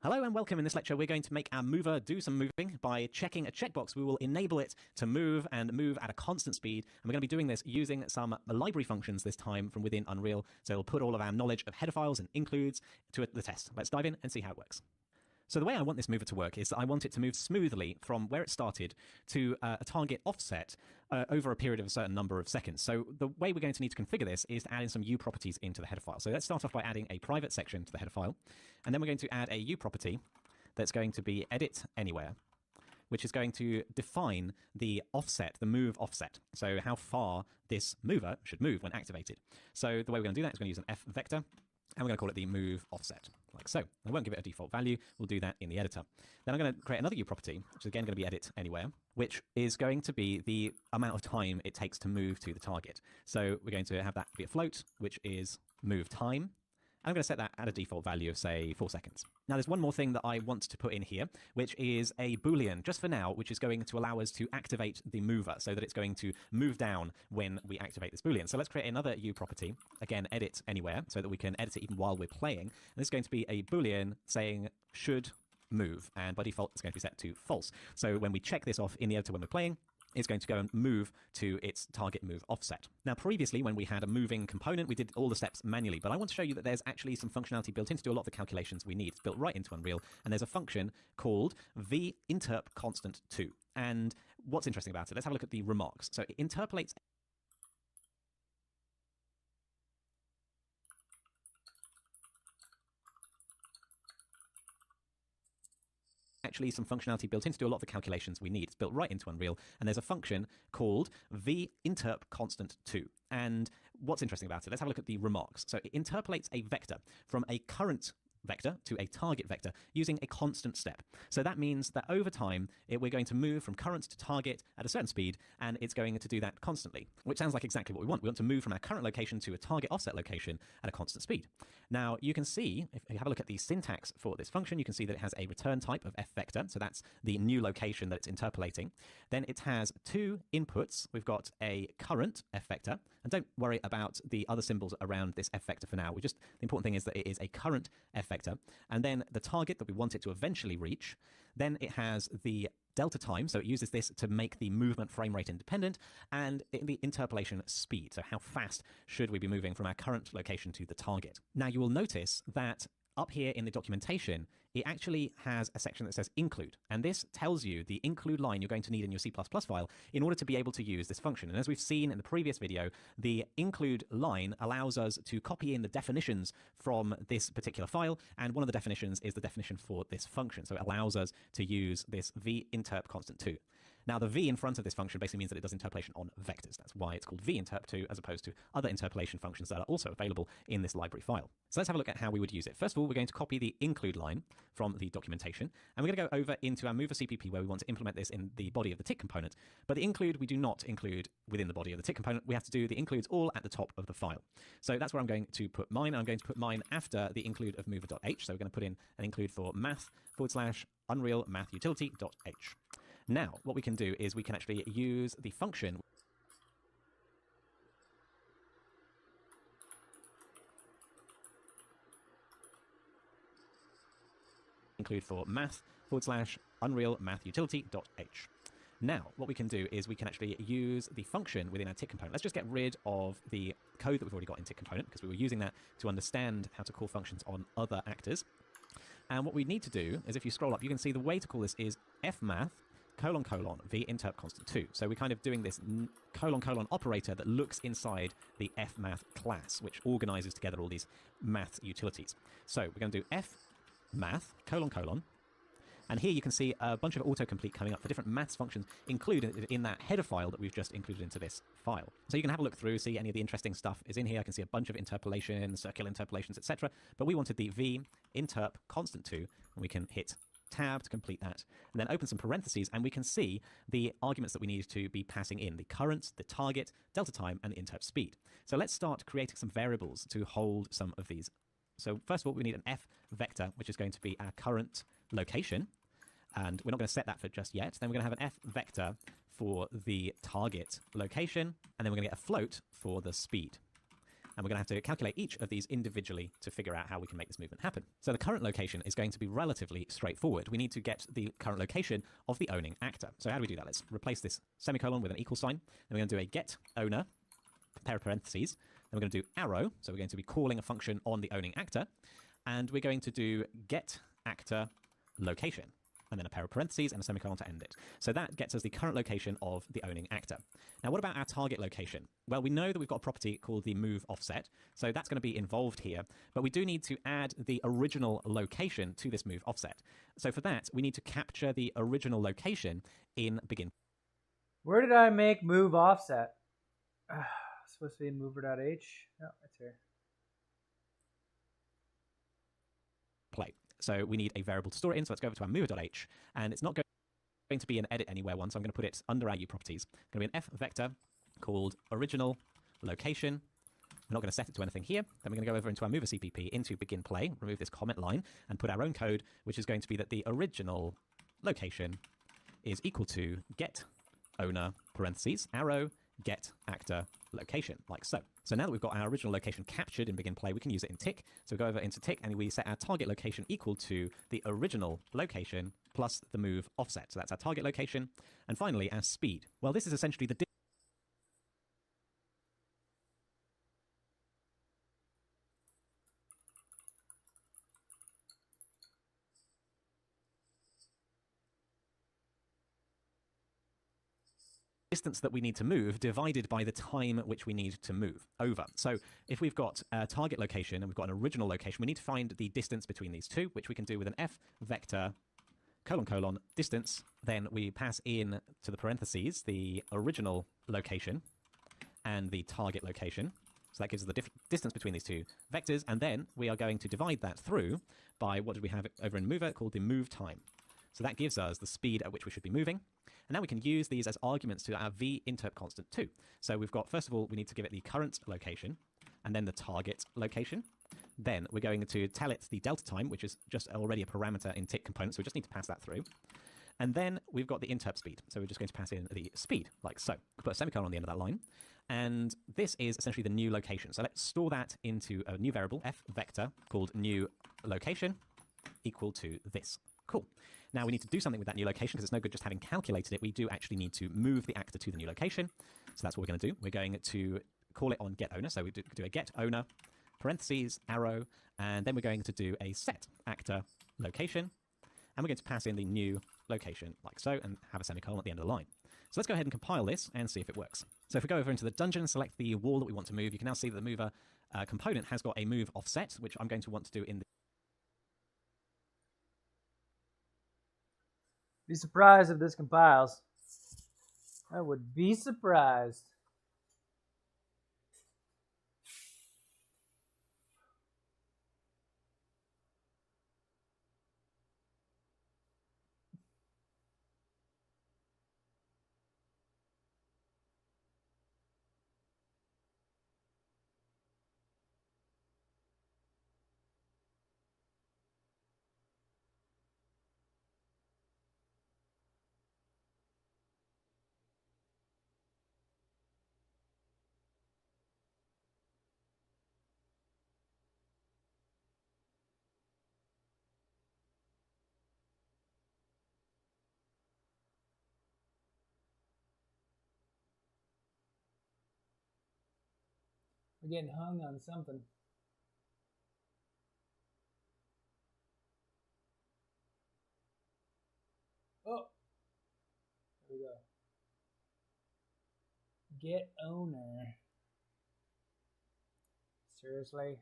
Hello and welcome. In this lecture, we're going to make our mover do some moving by checking a checkbox. We will enable it to move and move at a constant speed. And we're going to be doing this using some library functions this time from within Unreal. So it'll put all of our knowledge of header files and includes to the test. Let's dive in and see how it works. So the way I want this mover to work is that I want it to move smoothly from where it started to a target offset over a period of a certain number of seconds. So the way we're going to need to configure this is to add in some U properties into the header file. So let's start off by adding a private section to the header file. And then we're going to add a U property that's going to be edit anywhere, which is going to define the offset, the move offset. So how far this mover should move when activated. So the way we're going to do that is we're going to use an F vector, and we're going to call it the move offset, like so. I won't give it a default value. We'll do that in the editor. Then I'm going to create another U property, which is again going to be edit anywhere, which is going to be the amount of time it takes to move to the target. So we're going to have that be a float, which is move time. I'm going to set that at a default value of, say, 4 seconds. Now, there's one more thing that I want to put in here, which is a Boolean, just for now, which is going to allow us to activate the mover so that it's going to move down when we activate this Boolean. So let's create another U property, again, edit anywhere, so that we can edit it even while we're playing. And this is going to be a Boolean saying should move, and by default, it's going to be set to false. So when we check this off in the editor when we're playing, it's going to go and move to its target move offset. Now, previously, when we had a moving component, we did all the steps manually, but I want to show you that there's actually some functionality built in to do a lot of the calculations we need. It's built right into Unreal, and there's a function called vinterp_constant2. And what's interesting about it, let's have a look at the remarks. So it interpolates actually some functionality built in to do a lot of the calculations we need. It's built right into Unreal, and there's a function called vinterp_constant2. And what's interesting about it, let's have a look at the remarks. So it interpolates a vector from a current vector to a target vector using a constant step. So that means that over time, we're going to move from current to target at a certain speed, and it's going to do that constantly, which sounds like exactly what we want. We want to move from our current location to a target offset location at a constant speed. Now, you can see, if you have a look at the syntax for this function, you can see that it has a return type of f-vector, so that's the new location that it's interpolating. Then it has 2 inputs. We've got a current f-vector, and don't worry about the other symbols around this f-vector for now. The important thing is that it is a current f-vector, and then the target that we want it to eventually reach. Then it has the delta time, so it uses this to make the movement frame rate independent, and the interpolation speed, so how fast should we be moving from our current location to the target. Now, you will notice that up here in the documentation, it actually has a section that says include. And this tells you the include line you're going to need in your C++ file in order to be able to use this function. And as we've seen in the previous video, the include line allows us to copy in the definitions from this particular file. And one of the definitions is the definition for this function. So it allows us to use this vinterp constant2. Now, the v in front of this function basically means that it does interpolation on vectors. That's why it's called vinterp2 as opposed to other interpolation functions that are also available in this library file. So let's have a look at how we would use it. First of all, we're going to copy the include line from the documentation, and we're going to go over into our mover CPP where we want to implement this in the body of the tick component. But the include, we do not include within the body of the tick component. We have to do the includes all at the top of the file. So that's where I'm going to put mine. I'm going to put mine after the include of mover.h. So we're going to put in an include for math/Unreal Math Utility.h. Now, what we can do is we can actually use the function include for math/Unreal Math Utility.h. Now, what we can do is we can actually use the function within our tick component. Let's just get rid of the code that we've already got in tick component because we were using that to understand how to call functions on other actors. And what we need to do is if you scroll up, you can see the way to call this is fmath::, vinterp constant2. So we're kind of doing this : operator that looks inside the fmath class, which organizes together all these math utilities. So we're going to do fmath::, and here you can see a bunch of autocomplete coming up for different maths functions included in that header file that we've just included into this file. So you can have a look through, see any of the interesting stuff is in here. I can see a bunch of interpolations, circular interpolations, etc. But we wanted the vinterp constant2, and we can hit tab to complete that, and then open some parentheses, and we can see the arguments that we need to be passing in: the current, the target, delta time, and the interp speed. So let's start creating some variables to hold some of these. So first of all, we need an f vector, which is going to be our current location, and we're not going to set that for just yet. Then we're going to have an f vector for the target location, and then we're going to get a float for the speed. And we're going to have to calculate each of these individually to figure out how we can make this movement happen. So the current location is going to be relatively straightforward. We need to get the current location of the owning actor. So how do we do that? Let's replace this semicolon with an equal sign. Then we're going to do a get owner, pair of parentheses. Then we're going to do arrow. So we're going to be calling a function on the owning actor. And we're going to do get actor location, and then a pair of parentheses and a semicolon to end it. So that gets us the current location of the owning actor. Now, what about our target location? Well, we know that we've got a property called the move offset, so that's going to be involved here, but we do need to add the original location to this move offset. So for that, we need to capture the original location in begin. Where did I make move offset? It's supposed to be in mover.h. No, it's here. Play. So we need a variable to store it in, so let's go over to our mover.h, and it's not going to be an edit anywhere one, so I'm going to put it under our uProperties. It's going to be an f vector called original location. We're not going to set it to anything here. Then we're going to go over into our mover CPP, into begin play, remove this comment line, and put our own code, which is going to be that the original location is equal to get owner, parentheses, arrow, get actor location, like so. So now that we've got our original location captured in begin play, we can use it in tick. So we go over into tick, and we set our target location equal to the original location plus the move offset. So that's our target location. And finally, our speed. Well, this is essentially the distance that we need to move divided by the time at which we need to move over. So if we've got a target location and we've got an original location, we need to find the distance between these two, which we can do with an f vector : distance. Then we pass in to the parentheses the original location and the target location. So that gives us the distance between these two vectors, and then we are going to divide that through by what did we have over in mover called the move time. So that gives us the speed at which we should be moving. And now we can use these as arguments to our vinterp constant2. So we've got, first of all, we need to give it the current location, and then the target location. Then we're going to tell it the delta time, which is just already a parameter in tick component, so we just need to pass that through. And then we've got the interp speed. So we're just going to pass in the speed, like so. We'll put a semicolon on the end of that line. And this is essentially the new location. So let's store that into a new variable, f vector, called new location, equal to this. Cool. Now we need to do something with that new location because it's no good just having calculated it. We do actually need to move the actor to the new location. So that's what we're going to do. We're going to call it on get owner. So we do a get owner parentheses, arrow, and then we're going to do a set actor location, and we're going to pass in the new location like so, and have a semicolon at the end of the line. So let's go ahead and compile this and see if it works. So if we go over into the dungeon and select the wall that we want to move, you can now see that the mover component has got a move offset, which I'm going to want to do in the... Be surprised if this compiles. I would be surprised. We're getting hung on something. Oh, there we go. Get owner. Seriously?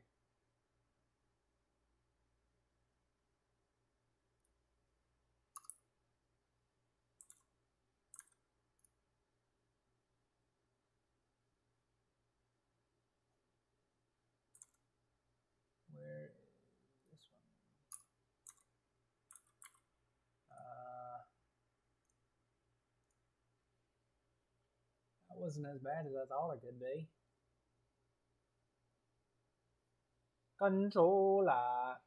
Where is this one? That wasn't as bad as I thought it could be. Controller.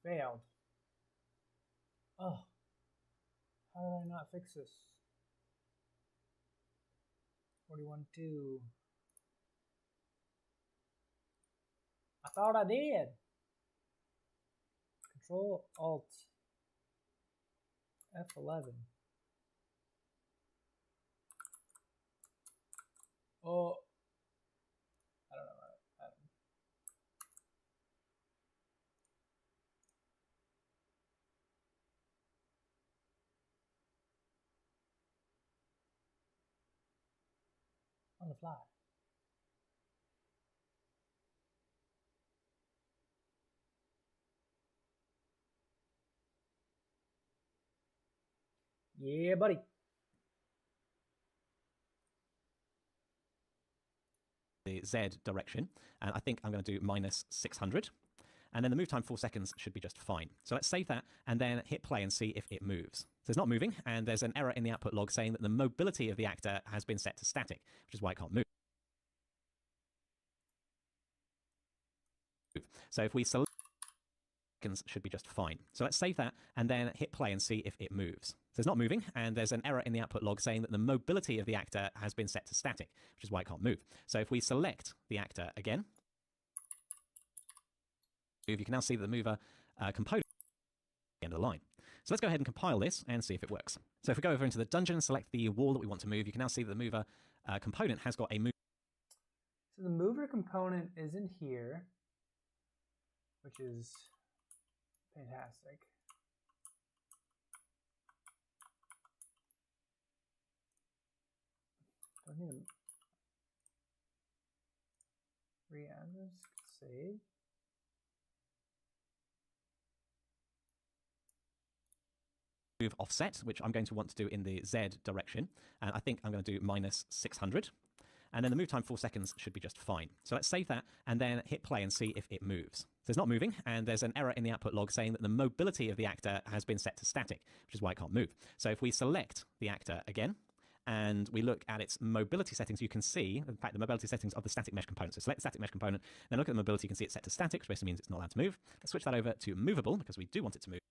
Failed. Oh. How did I not fix this? 41.2. I thought I did. Control Alt F11. Oh, I don't know. On the fly. Yeah, buddy. The Z direction, and I think I'm going to do -600. And then the move time 4 seconds should be just fine. So let's save that and then hit play and see if it moves. So it's not moving, and there's an error in the output log saying that the mobility of the actor has been set to static, which is why it can't move. So if we select seconds should be just fine. So let's save that and then hit play and see if it moves. So it's not moving, and there's an error in the output log saying that the mobility of the actor has been set to static, which is why it can't move. So if we select the actor again, you can now see the mover component at the end of the line. So let's go ahead and compile this and see if it works. So if we go over into the dungeon and select the wall that we want to move, you can now see that the mover component has got a move. So the mover component is in here, which is fantastic. Don't need to re-add this. Save. Move offset, which I'm going to want to do in the Z direction, and I think I'm going to do -600. And then the move time 4 seconds should be just fine. So let's save that and then hit play and see if it moves. So it's not moving, and there's an error in the output log saying that the mobility of the actor has been set to static, which is why it can't move. So if we select the actor again, and we look at its mobility settings, you can see, in fact, the mobility settings of the static mesh component. So select the static mesh component, then look at the mobility, you can see it's set to static, which basically means it's not allowed to move. Let's switch that over to movable, because we do want it to move.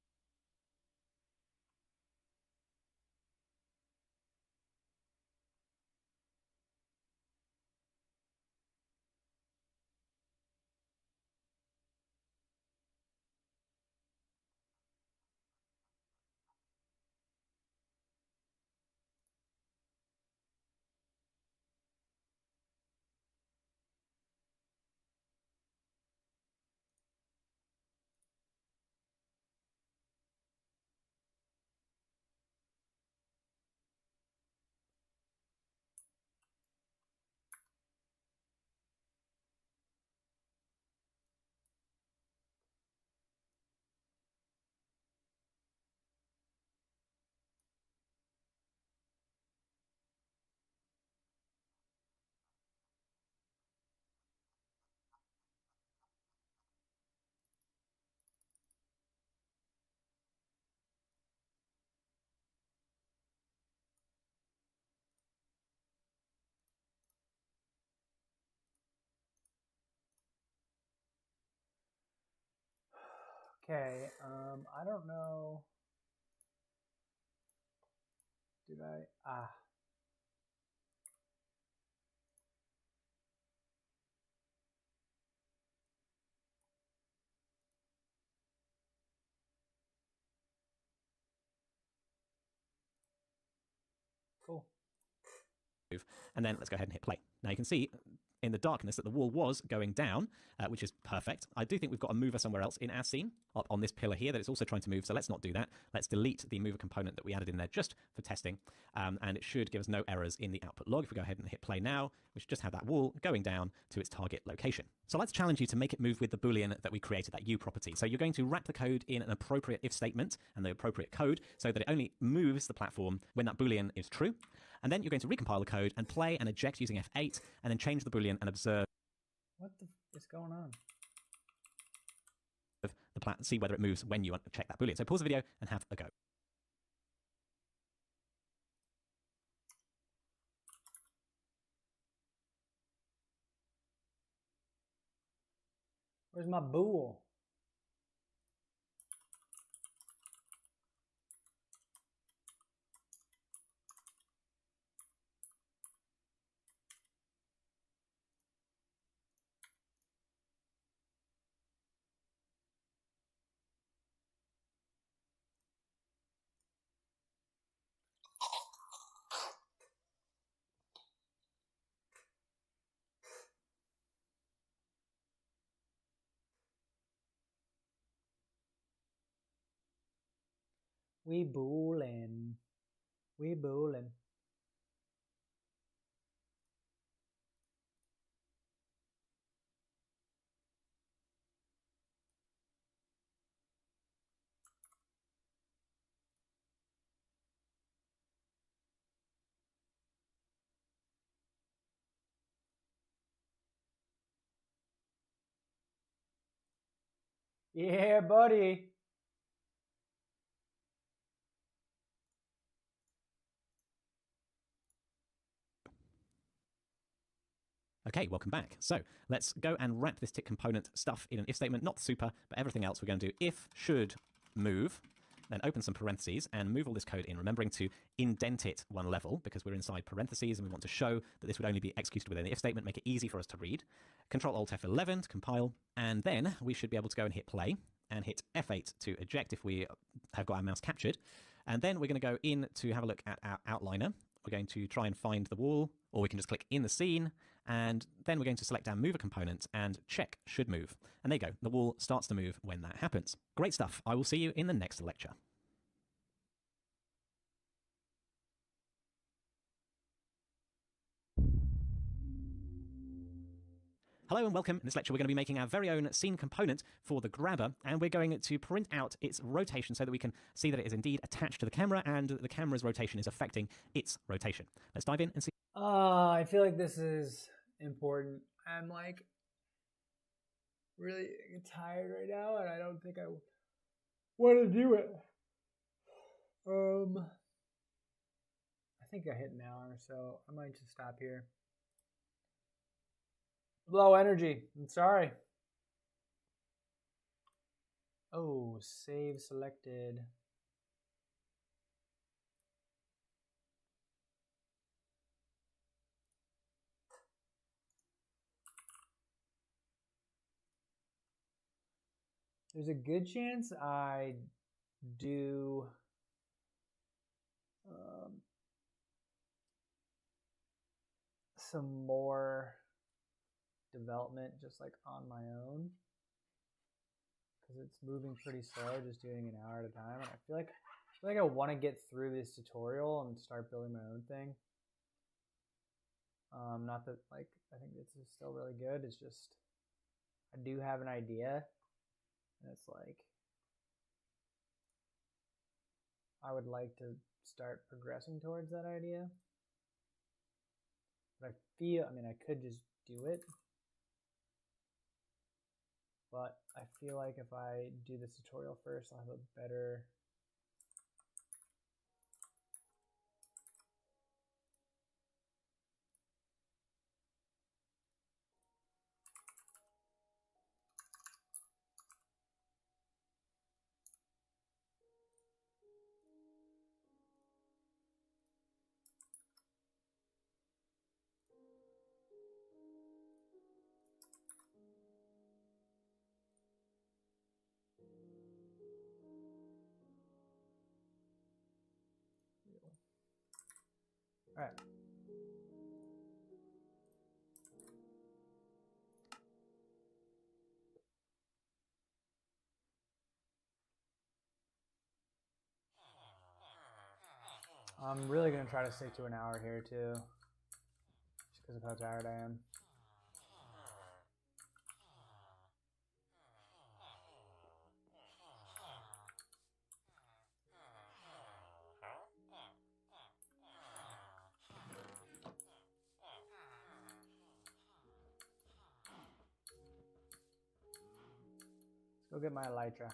Okay, I don't know. Did I? Cool. And then let's go ahead and hit play. Now you can see in the darkness that the wall was going down, which is perfect. I do think we've got a mover somewhere else in our scene, up on this pillar here, that it's also trying to move, so let's not do that. Let's delete the mover component that we added in there just for testing, and it should give us no errors in the output log. If we go ahead and hit play now, we should just have that wall going down to its target location. So let's challenge you to make it move with the Boolean that we created, that U property. So you're going to wrap the code in an appropriate if statement and the appropriate code so that it only moves the platform when that Boolean is true. And then you're going to recompile the code and play and eject using F8, and then change the Boolean and observe. What the is going on? See whether it moves when you want to check that Boolean. So pause the video and have a go. Where's my bool? We boolin'. We boolin'. Yeah, buddy. Okay, welcome back. So let's go and wrap this tick component stuff in an if statement, not the super, but everything else we're going to do if should move, then open some parentheses and move all this code in, remembering to indent it one level because we're inside parentheses and we want to show that this would only be executed within the if statement, make it easy for us to read. Control Alt F11 to compile, and then we should be able to go and hit play and hit F8 to eject if we have got our mouse captured. And then we're going to go in to have a look at our outliner. We're going to try and find the wall, or we can just click in the scene, and then we're going to select our mover component and check should move. And there you go, the wall starts to move when that happens. Great stuff. I will see you in the next lecture. Hello and welcome. In this lecture, we're going to be making our very own scene component for the grabber, and we're going to print out its rotation so that we can see that it is indeed attached to the camera and the camera's rotation is affecting its rotation. Let's dive in and see. I feel like this is important. I'm like really tired right now, and I don't think I want to do it. I think I hit an hour, so I might just stop here. Low energy. I'm sorry. Oh, save selected. There's a good chance I do some more development just like on my own because it's moving pretty slow, just doing an hour at a time, and I feel like I want to get through this tutorial and start building my own thing. Not that like I think this is still really good, it's just I do have an idea, and it's like I would like to start progressing towards that idea, but I mean I could just do it. But I feel like if I do this tutorial first, I'll have a better Alright. I'm really going to try to stick to an hour here, too. Just because of how tired I am. Let's go get my elytra.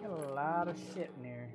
Got a lot of shit in here.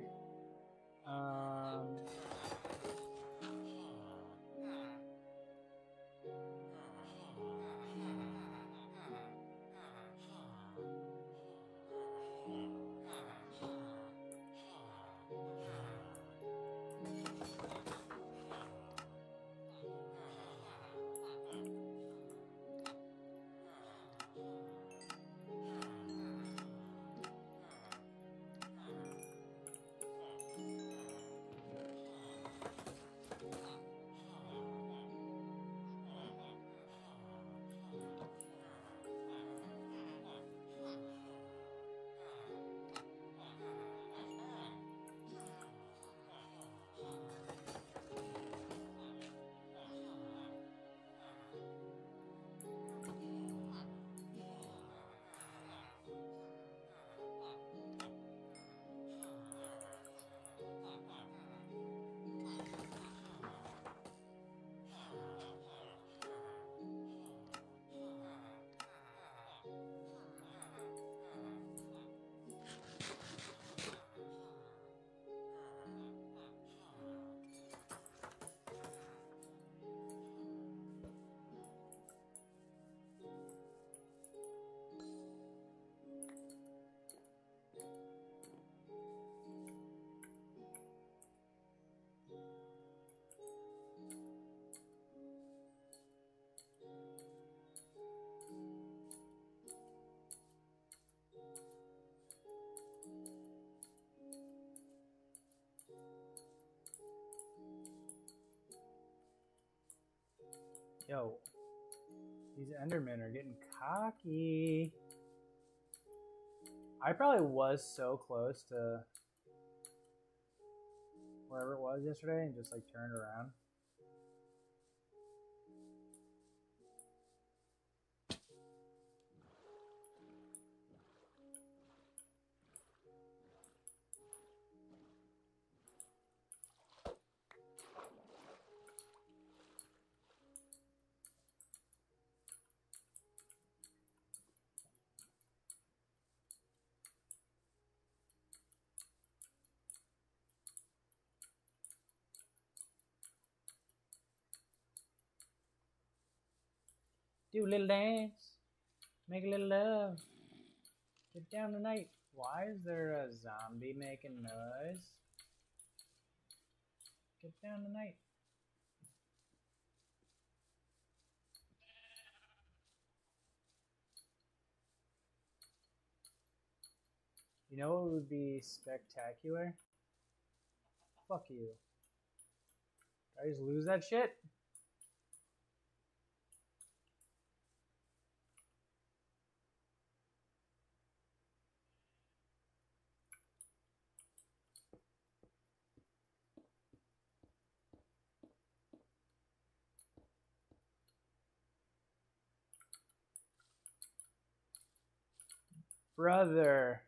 Yo, these Endermen are getting cocky. I probably was so close to wherever it was yesterday and just like turned around. Do a little dance. Make a little love. Get down tonight. Why is there a zombie making noise? Get down tonight. You know what would be spectacular? Fuck you. Did I just lose that shit? brother.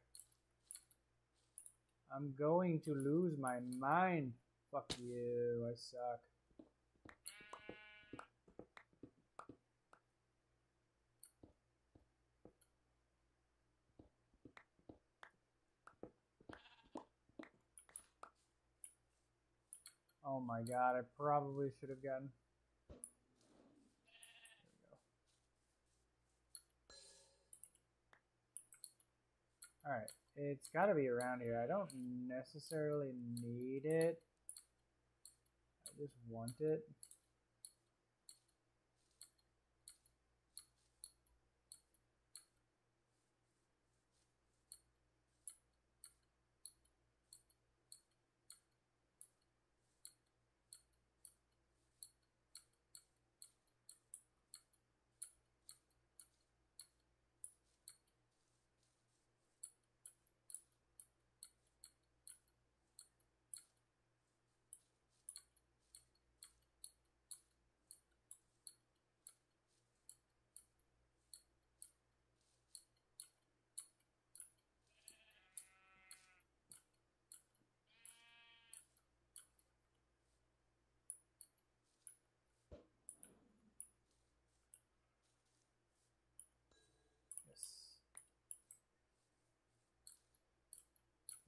I'm going to lose my mind. Fuck you, I suck. Oh my god, I probably should have gotten... Alright, it's gotta be around here. I don't necessarily need it. I just want it.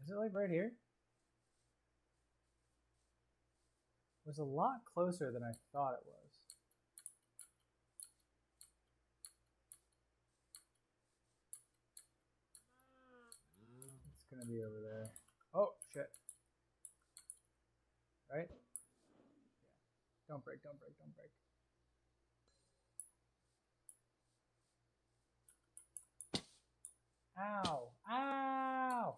Is it like right here? It was a lot closer than I thought it was. It's gonna be over there. Oh, shit. Right? Yeah. Don't break, don't break, don't break. Ow! Ow!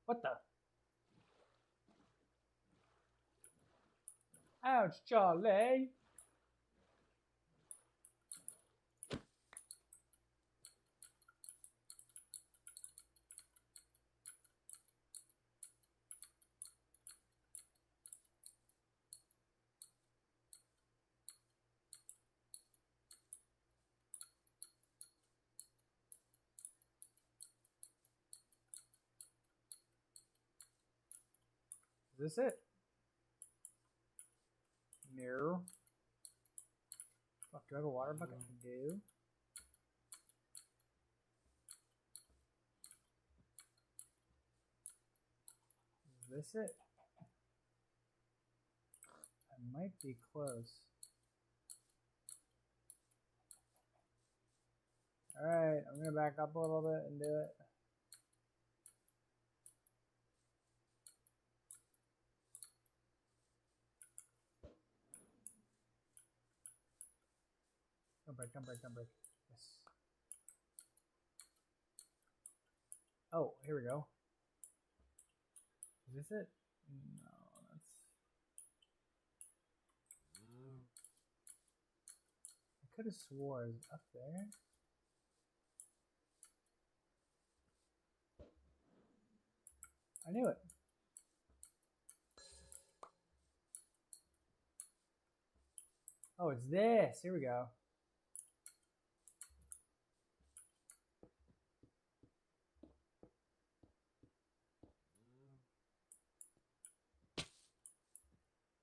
What the? Ouch, Charlie! Is this it? No. Fuck, do I have a water bucket? I do. Is this it? I might be close. Alright, I'm gonna back up a little bit and do it. Don't break, don't break, don't break. Yes. Oh, here we go. Is this it? No, that's... I could have swore it was up there. I knew it. Oh, it's this. Here we go.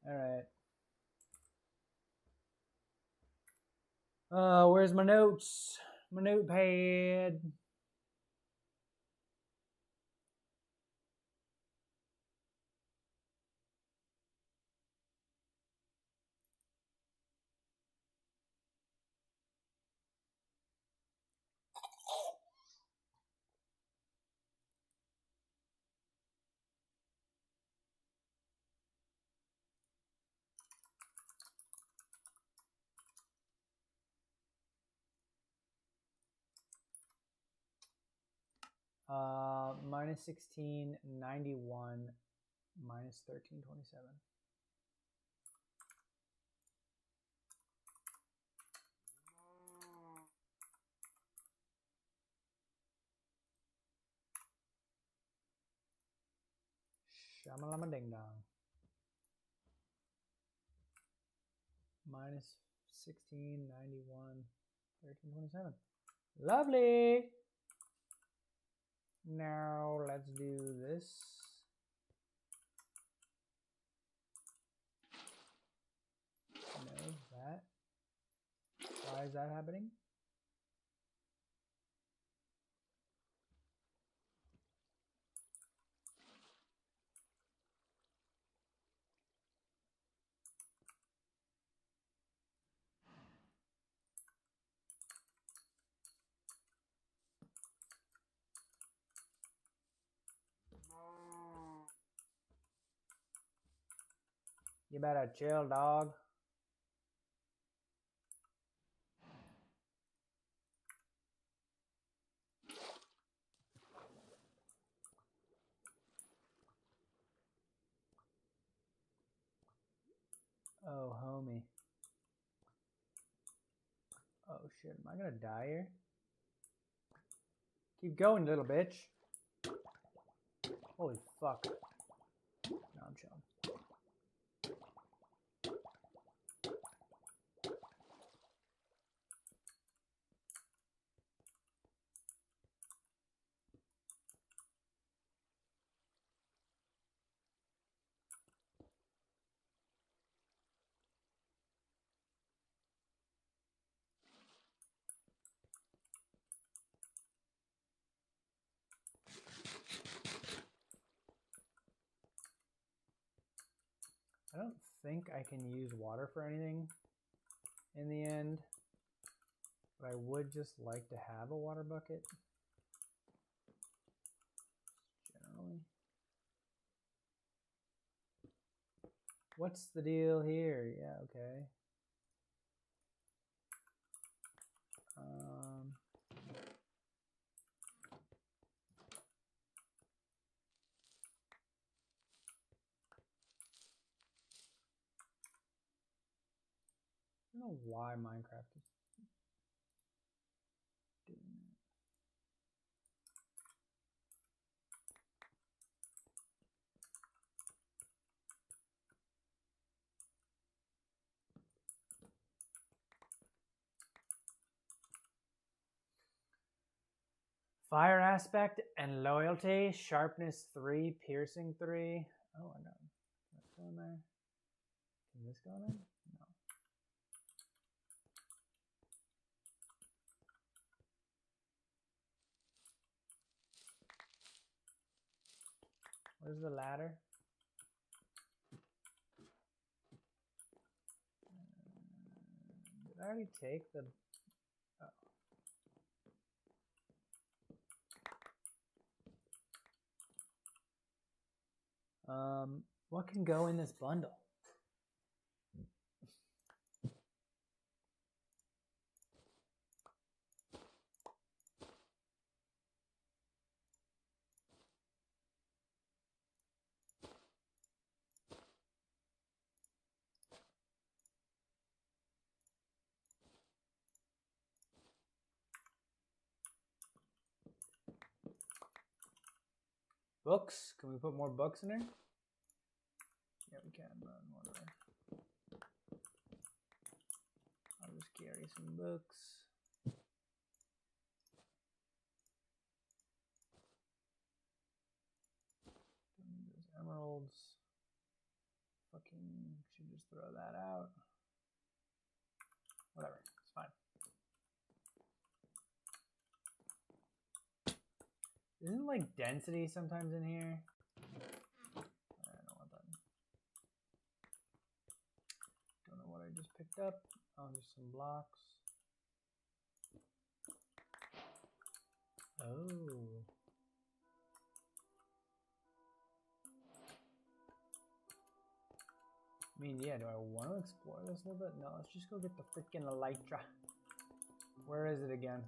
All right. Where's my notes? My notepad. Minus 1691, minus 1327. Shamalama ding dong. minus 16, 91, 13, 27. Lovely! Now let's do this. No, that. Why is that happening? You better chill, dog. Oh, homie. Oh, shit. Am I gonna die here? Keep going, little bitch. Holy fuck. No, I'm chilling. I don't think I can use water for anything in the end, but I would just like to have a water bucket. Generally. What's the deal here? Yeah, okay. I don't know why Minecraft is doing that. Fire aspect and loyalty, sharpness 3, piercing 3. Oh, I know. Can that go in there? Can this go in there? No. Where's the ladder? Did I already take the... What can go in this bundle? Books? Can we put more books in there? Yeah, we can, but whatever. I'll just carry some books. Don't need those emeralds. Fucking should just throw that out. Whatever, it's fine. Isn't like density sometimes in here? I don't want that. Don't know what I just picked up. Oh, just some blocks. Oh. I mean, yeah, do I want to explore this a little bit? No, let's just go get the freaking elytra. Where is it again?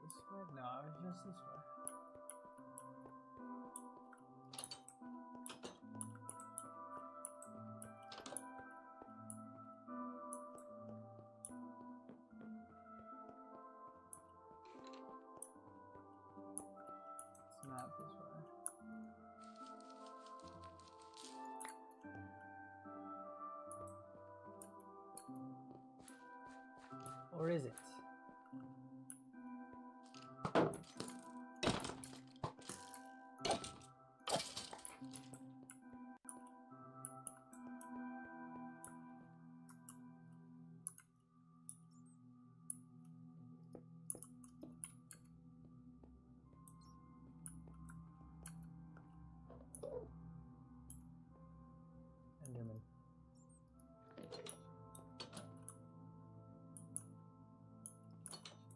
This way? No, it's just this way. is it? Enderman.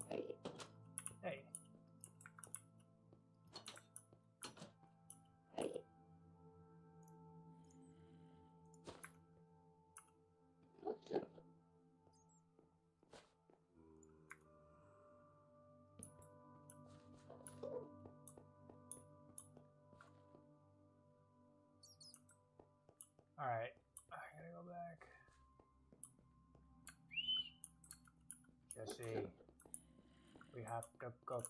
Hey. All right, I gotta go back. Jesse, we have to cook.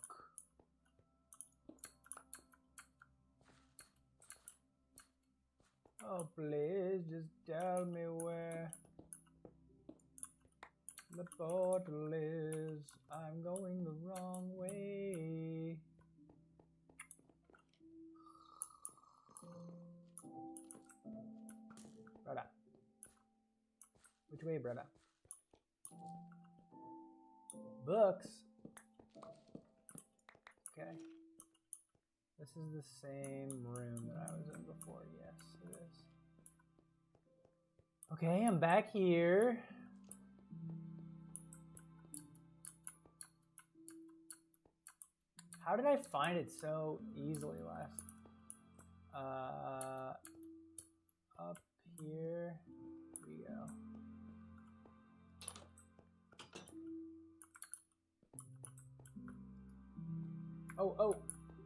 Oh, please, just tell me where the portal is. I'm going the wrong way. Brother. Which way, brother? Books. Okay. This is the same room that I was in before. Yes, it is. Okay, I'm back here. How did I find it so easily last? Up here. Here we go. Oh,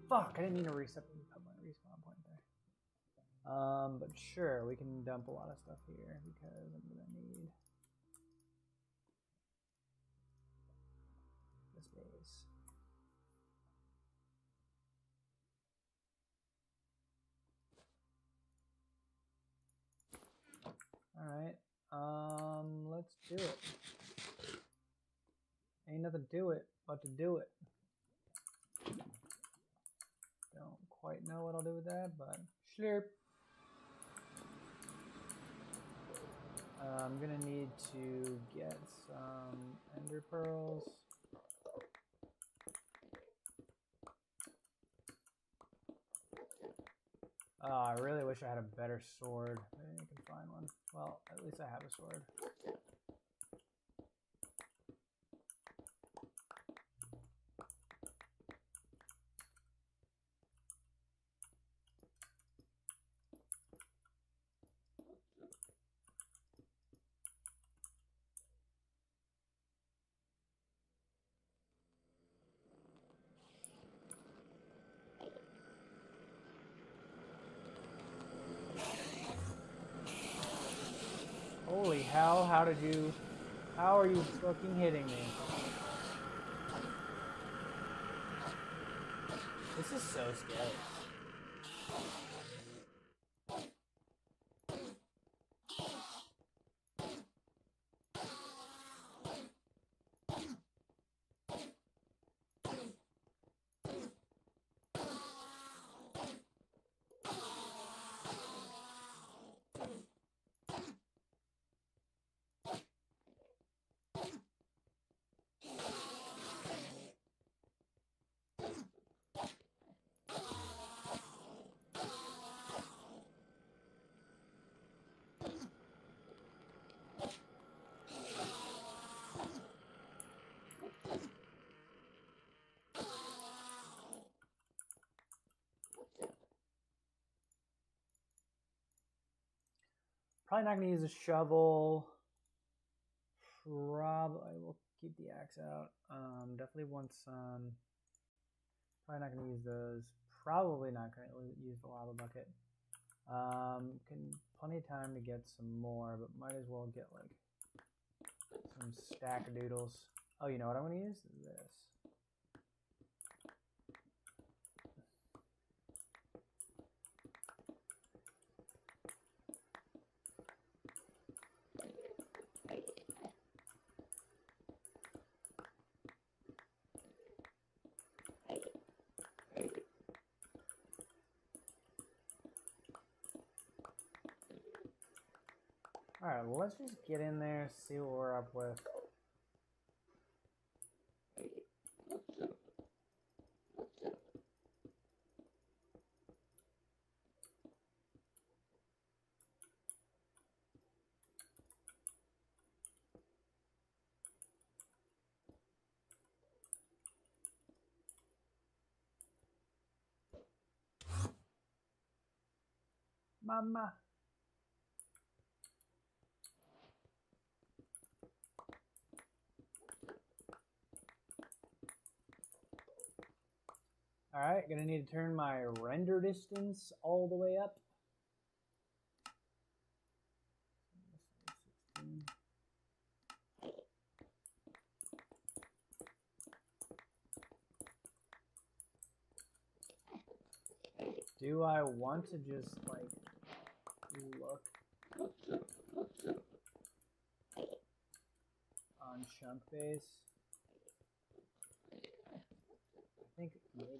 fuck! I didn't mean to reset put my respawn point there. But sure, we can dump a lot of stuff here because I'm gonna need the space. Alright, let's do it. Ain't nothing to it but to do it. Don't quite know what I'll do with that, but slurp. I'm gonna need to get some ender pearls. I really wish I had a better sword. Maybe I can find one. Well, at least I have a sword. Holy hell, how are you fucking hitting me? This is so scary. Probably not gonna use a shovel. Probably will keep the axe out. Definitely want some. Probably not gonna use those. Probably not gonna use the lava bucket. Plenty of time to get some more, but might as well get like some stack of doodles. Oh, you know what I'm gonna use? This. Alright, let's just get in there, see what we're up with. Mama. Alright, gonna need to turn my render distance all the way up. Do I want to just like look on chunk base? I think maybe.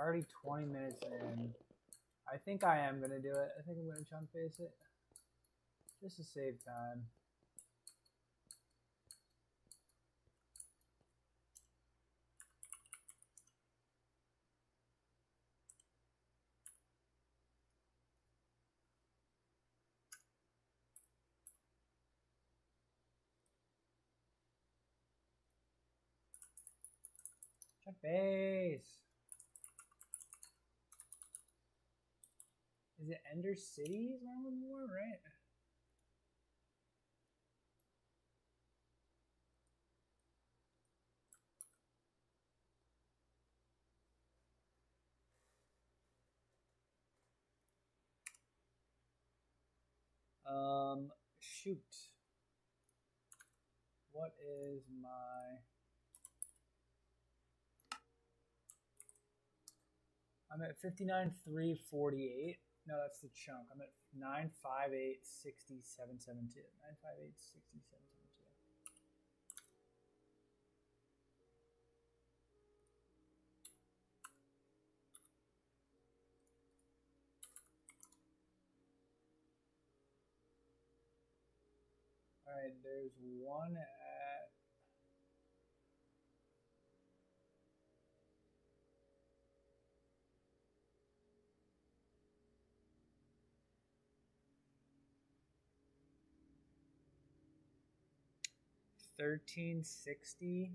Already 20 minutes in. I think I am going to do it. I think I'm going to chunk base it. Just to save time. Chunk base. Is it Ender City is Armor War, right? Shoot. What is my... I'm at 59,348. No, that's the chunk. I'm at 958,6772. 958,6772. All right, there's one at... $13.60,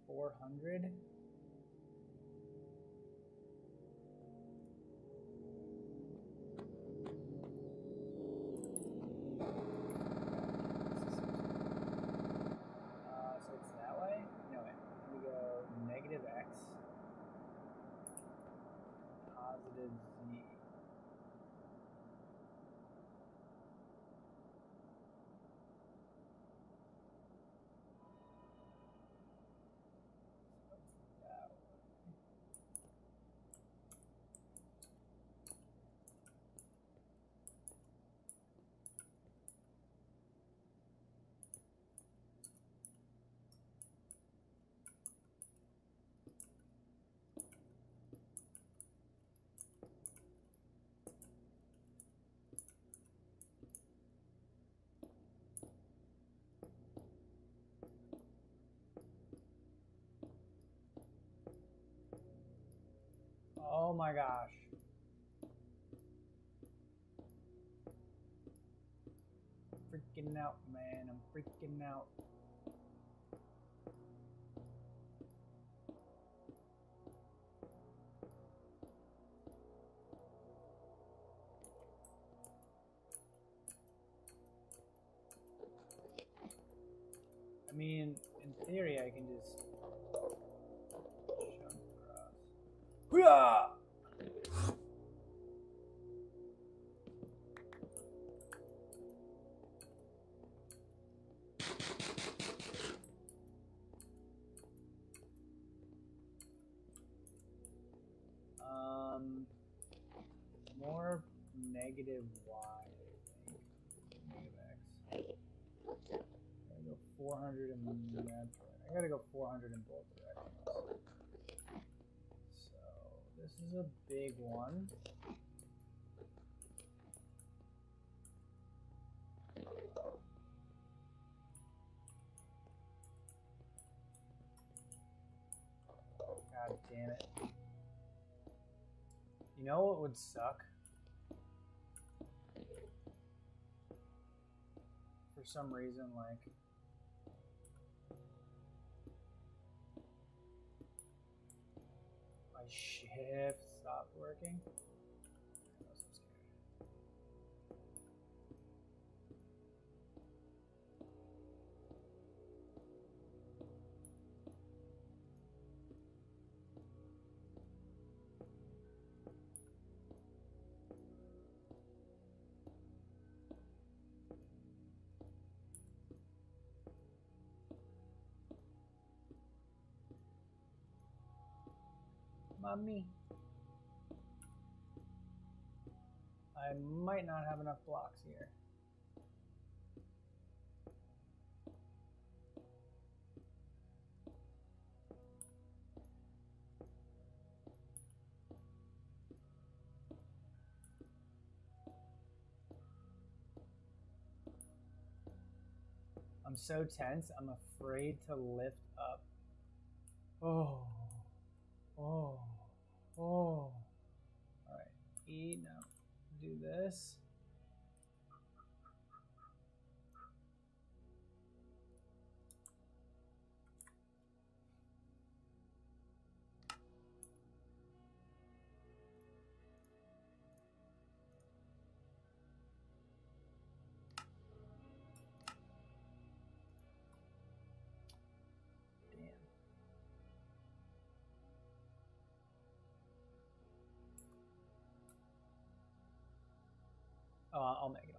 400. So it's that way? No, wait. Let me go negative X, positive Z. Oh my gosh. Freaking out, man. I'm freaking out. I can just jump across. Hoo-yah! More negative y, I think. Negative x. I gotta go 400 in that direction. I gotta go 400 in both directions. So this is a big one. God damn it. You know what would suck? For some reason, like, my shift stopped working. I was so scared. Mommy. I might not have enough blocks here. I'm so tense, I'm afraid to lift up. Oh. Oh. Oh. Alright. E, no. Do this. Oh, I'll make it.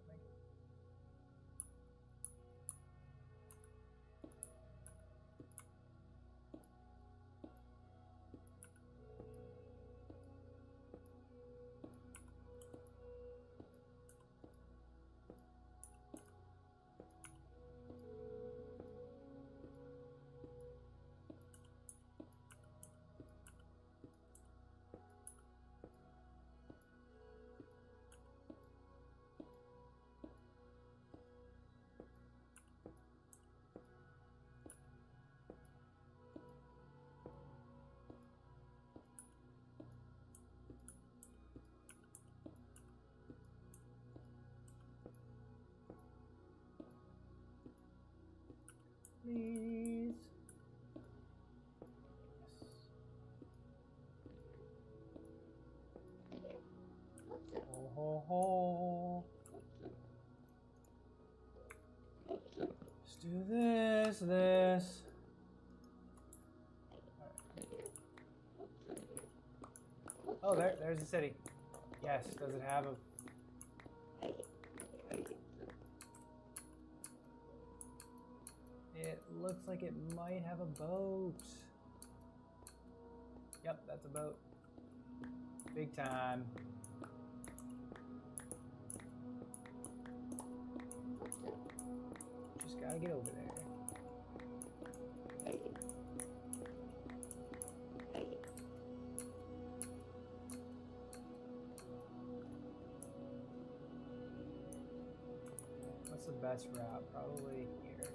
Please. Yes. Ho ho ho. Let's do this. Oh, there's the city. Yes, does it have a... It looks like it might have a boat. Yep, that's a boat. Big time. Just gotta get over there. What's the best route? Probably here.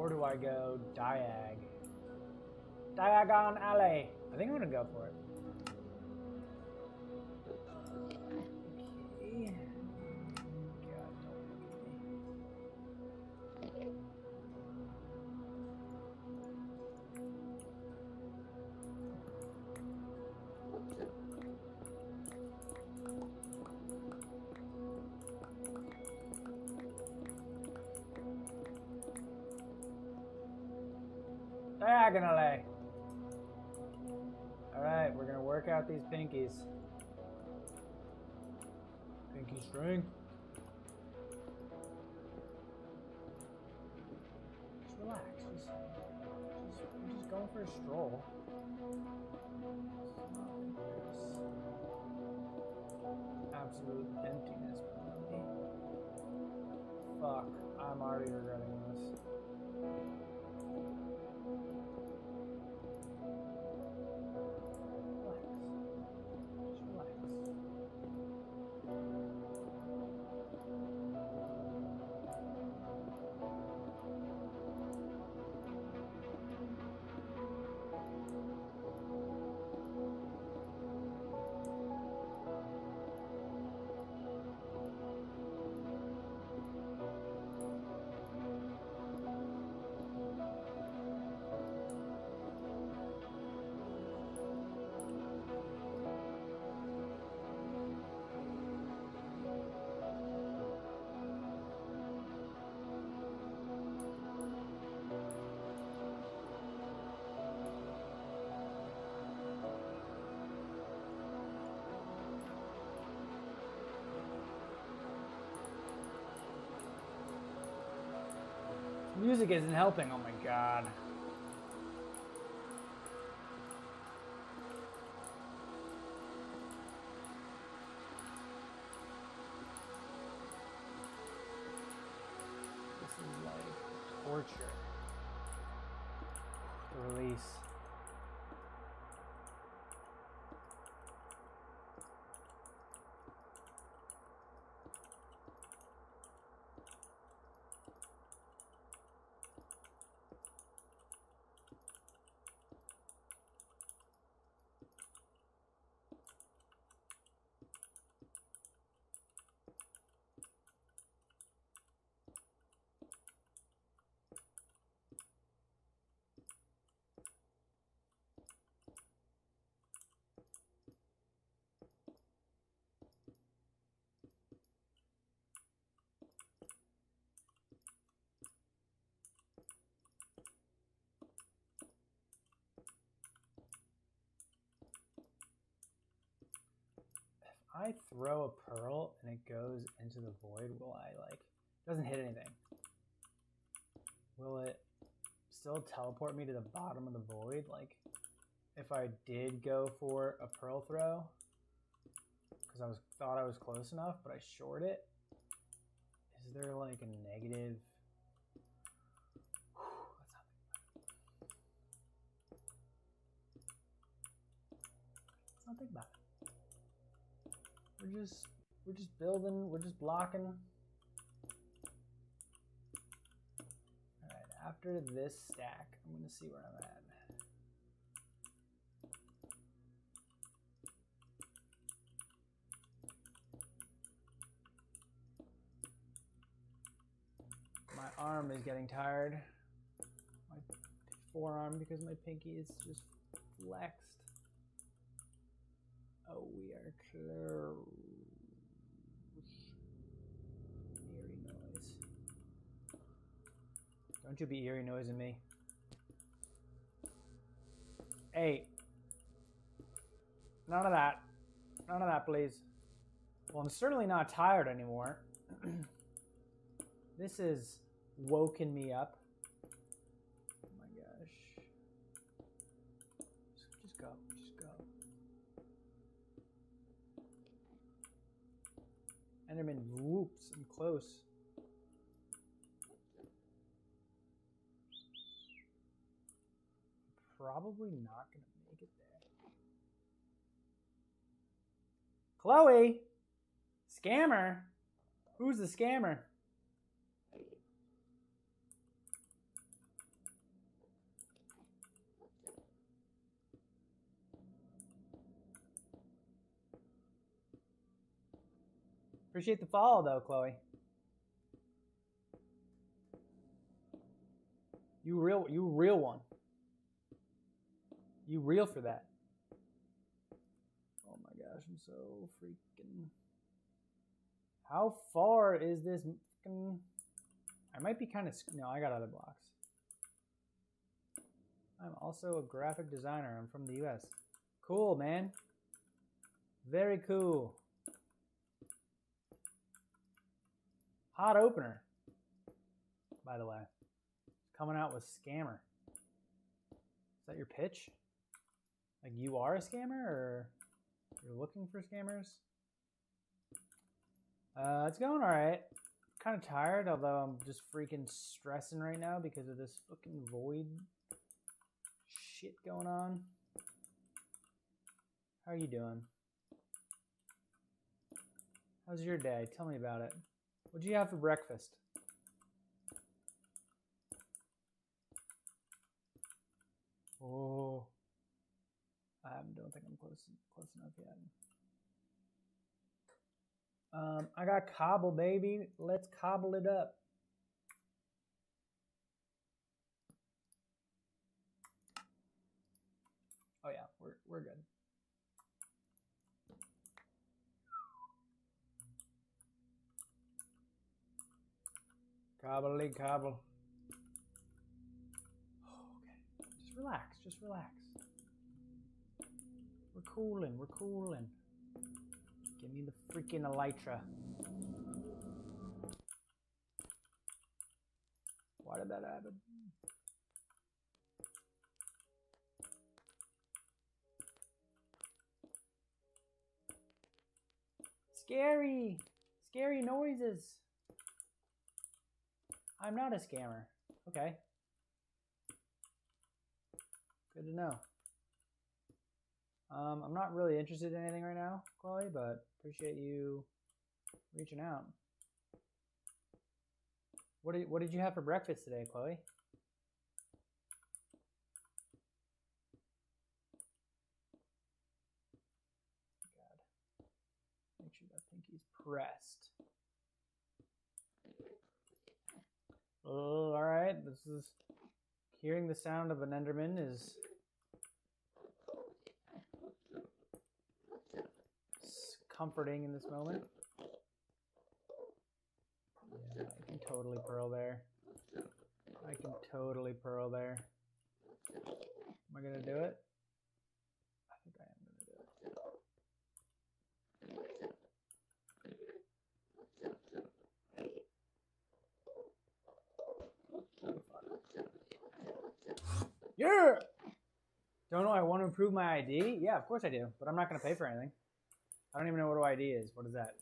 Or do I go Diag? Diagon Alley. I think I'm gonna go for it. Okay. God, don't look at me. Diagonally. Alright, we're gonna work out these pinkies. Pinky string. Just relax. We're just going for a stroll. Absolute emptiness. Fuck, I'm already regretting this. Music isn't helping, oh my god. This is like torture. The release. I throw a pearl and it goes into the void, will I like, doesn't hit anything. Will it still teleport me to the bottom of the void? Like, if I did go for a pearl throw, because thought I was close enough, but I short it, is there like a negative? Let's not think about it. We're just building, we're just blocking. Alright, after this stack, I'm gonna see where I'm at. My arm is getting tired. My forearm, because my pinky is just flexed. Oh, we are close. Eerie noise. Don't you be eerie noising me. Hey. None of that. None of that, please. Well, I'm certainly not tired anymore. This has woken me up. Oh my gosh. Just go. Just go. Enderman, whoops, I'm close. Probably not gonna make it there. Chloe! Scammer! Who's the scammer? Appreciate the follow, though, Chloe. You real one. You real for that. Oh my gosh, I'm so freaking... How far is this freaking... I might be kind of... No, I got other blocks. I'm also a graphic designer. I'm from the US. Cool, man. Very cool. Hot opener, by the way. Coming out with scammer. Is that your pitch? Like you are a scammer, or you're looking for scammers? It's going all right. Kind of tired, although I'm just freaking stressing right now because of this fucking void shit going on. How are you doing? How's your day? Tell me about it. What'd you have for breakfast? Oh, I don't think I'm close enough yet. I got cobble, baby. Let's cobble it up. Oh yeah, we're good. Cobbly cobble. Oh, okay. Just relax. Just relax. We're cooling. We're cooling. Give me the freaking elytra. Why did that happen? Scary! Scary noises! I'm not a scammer. Okay. Good to know. I'm not really interested in anything right now, Chloe, but appreciate you reaching out. What did you have for breakfast today, Chloe? God. Make sure that pinky's pressed. Oh, all right. This is hearing the sound of an Enderman is comforting in this moment. Yeah, I can totally pearl there. I can totally pearl there. Am I gonna do it? I think I am gonna do it. Yeah! Don't know, I want to improve my ID? Yeah, of course I do, but I'm not going to pay for anything. I don't even know what an ID is. What is that?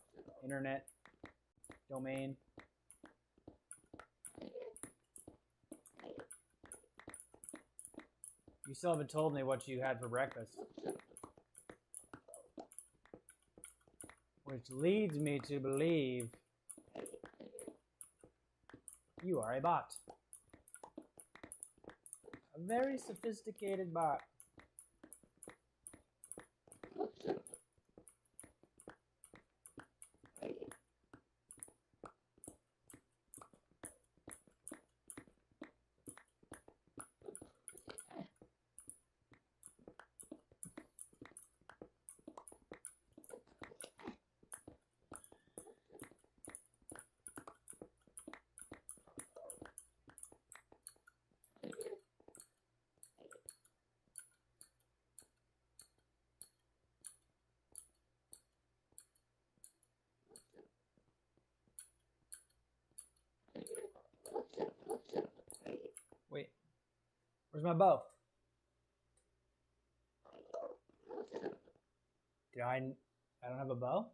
Internet? Domain? You still haven't told me what you had for breakfast. Which leads me to believe you are a bot. A very sophisticated bot. Wait, where's my bow? I don't have a bow?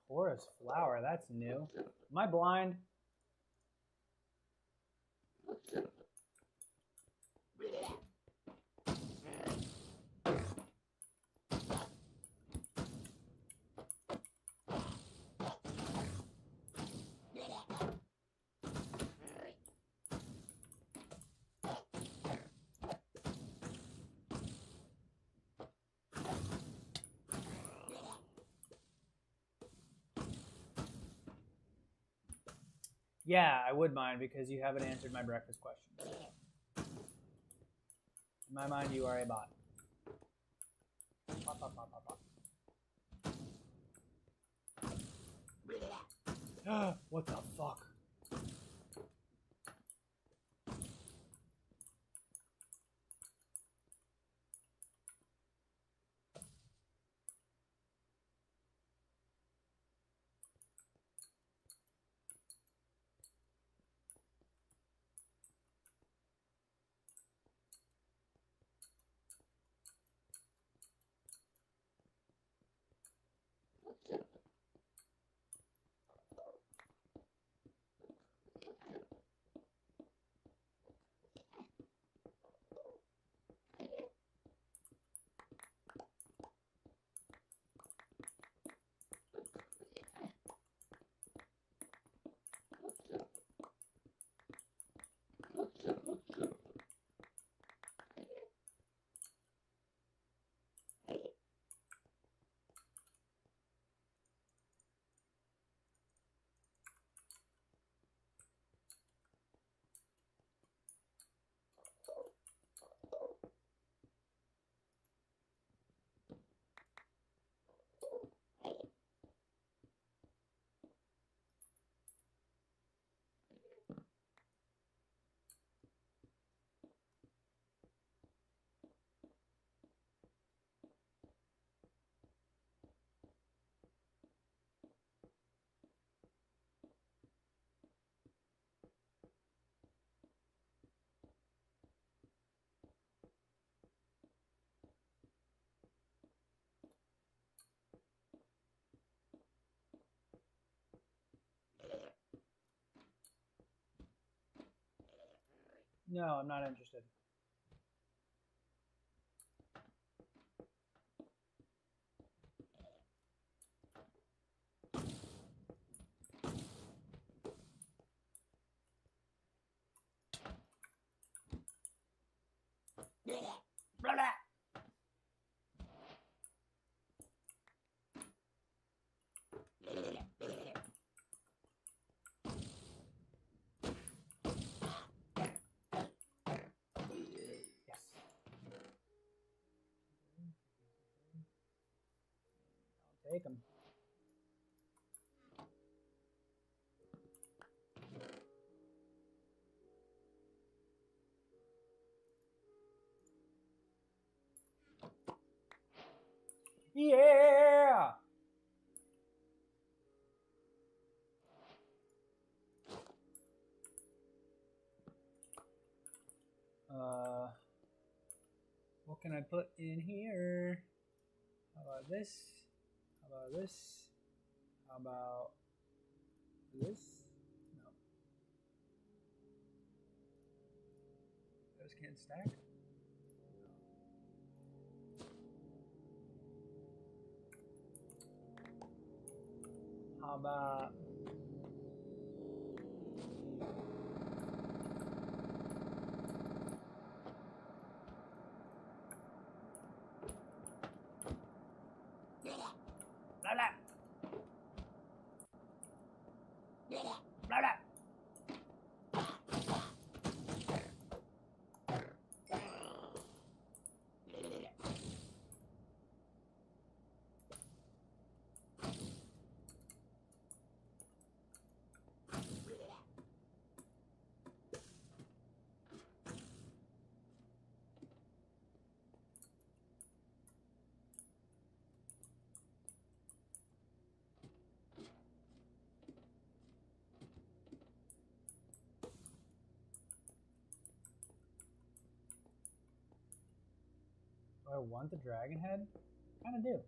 Chorus flower, that's new. Am I blind? Yeah, I would mind because you haven't answered my breakfast question. In my mind, you are a bot. Bot, bot, bot, bot, bot. What the fuck? No, I'm not interested. Blah, blah. Take them. Yeah! What can I put in here? How about this? How about this? How about this? No. Those can't stack? No. How about... Blah, blah. Blah, blah. Do I want the dragon head? Kind of do.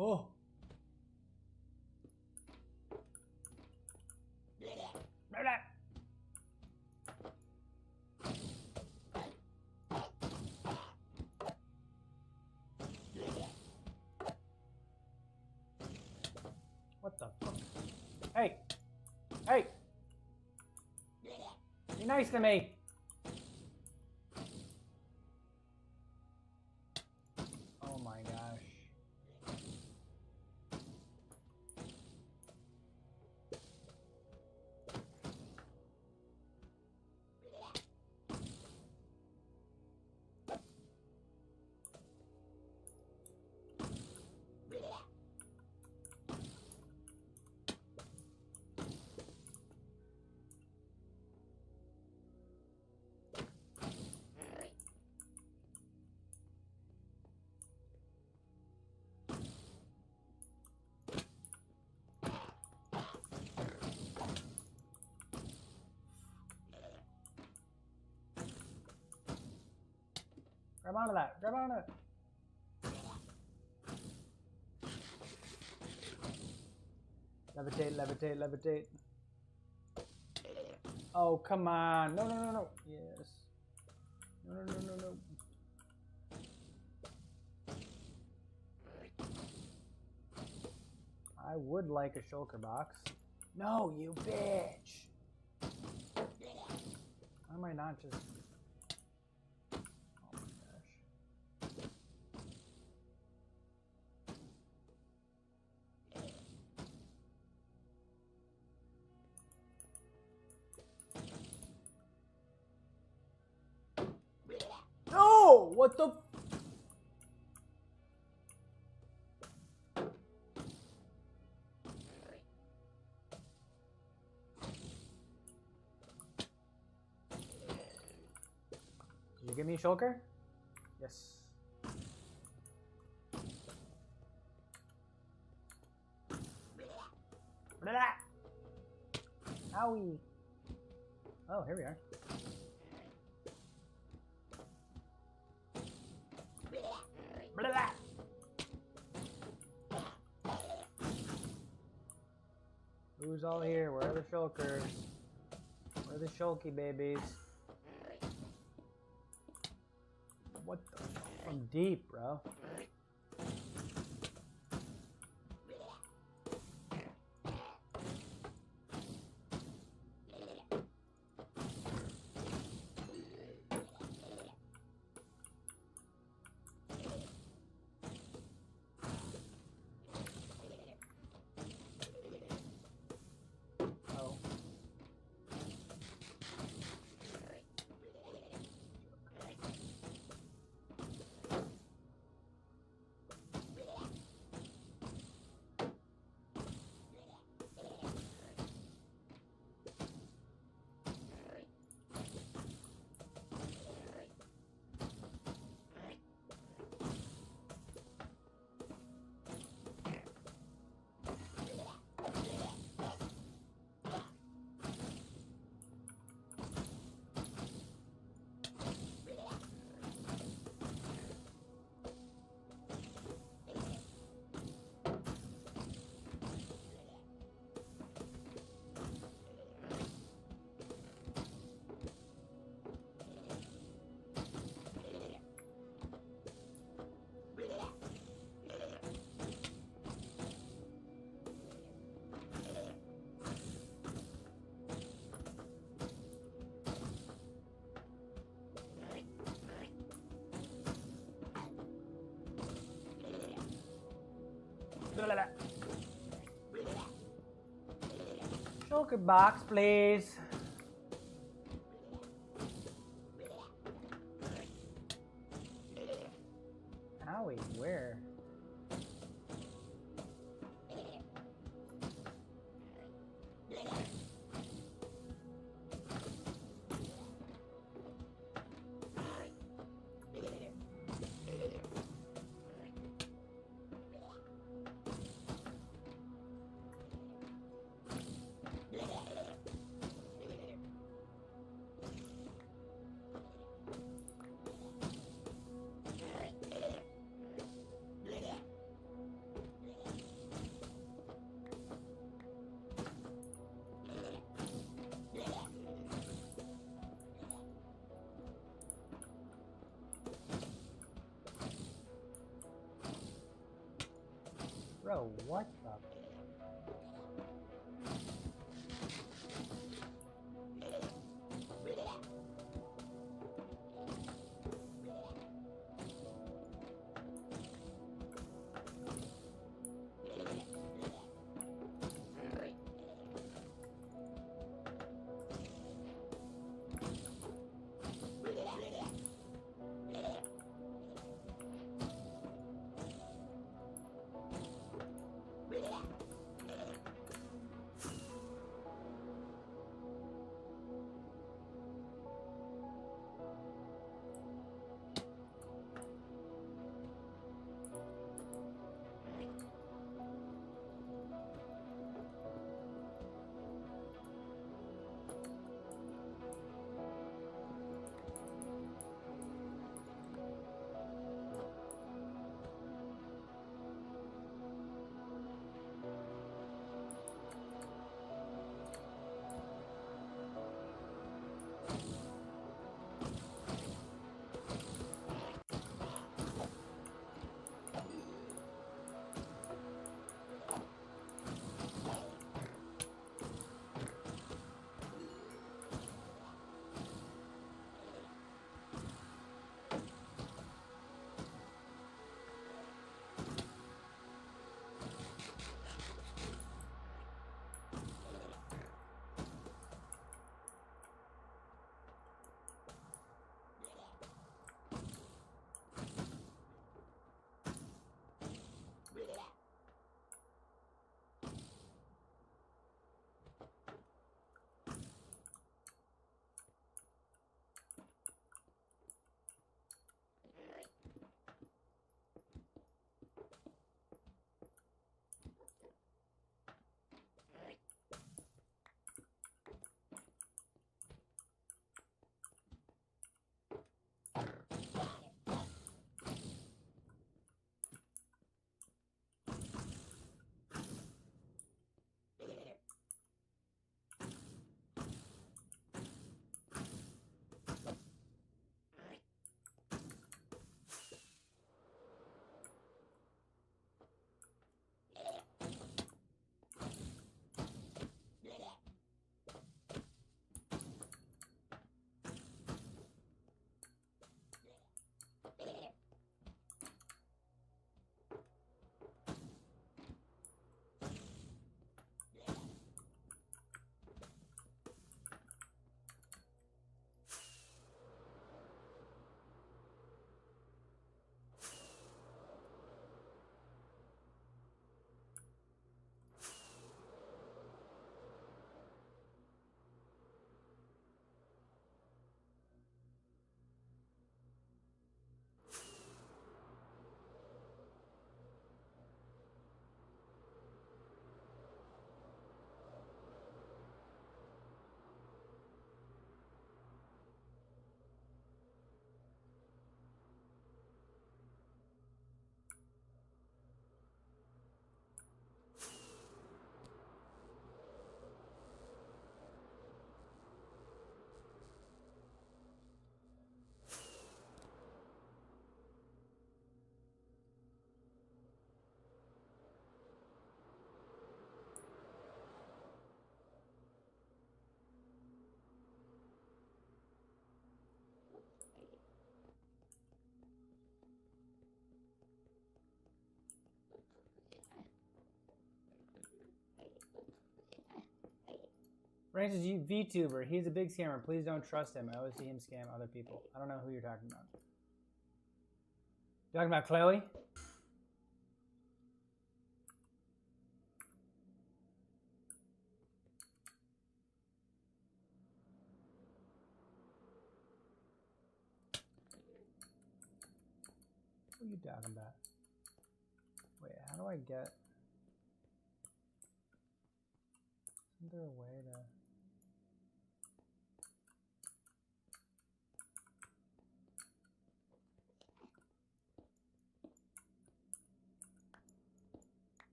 Oh. What the fuck? Hey! Hey! Be nice to me! Oh my gosh. Grab onto that. Grab onto it. Levitate, levitate, levitate. Oh, come on. No, no, no, no. Yes. No, no, no, no, no. I would like a shulker box. No, you bitch. Why am I not just... No! What the... Did you give me a shulker? Yes. Owie. Oh, here we are. Who's all here? Where are the shulkers? Where are the shulky babies? What the fuck? From deep, bro. Shulker box, please. Owie, where? Bro, what the? Ranks is VTuber. He's a big scammer. Please don't trust him. I always see him scam other people. I don't know who you're talking about. You talking about Chloe? What are you talking about? Wait, how do I get... Isn't there a way to...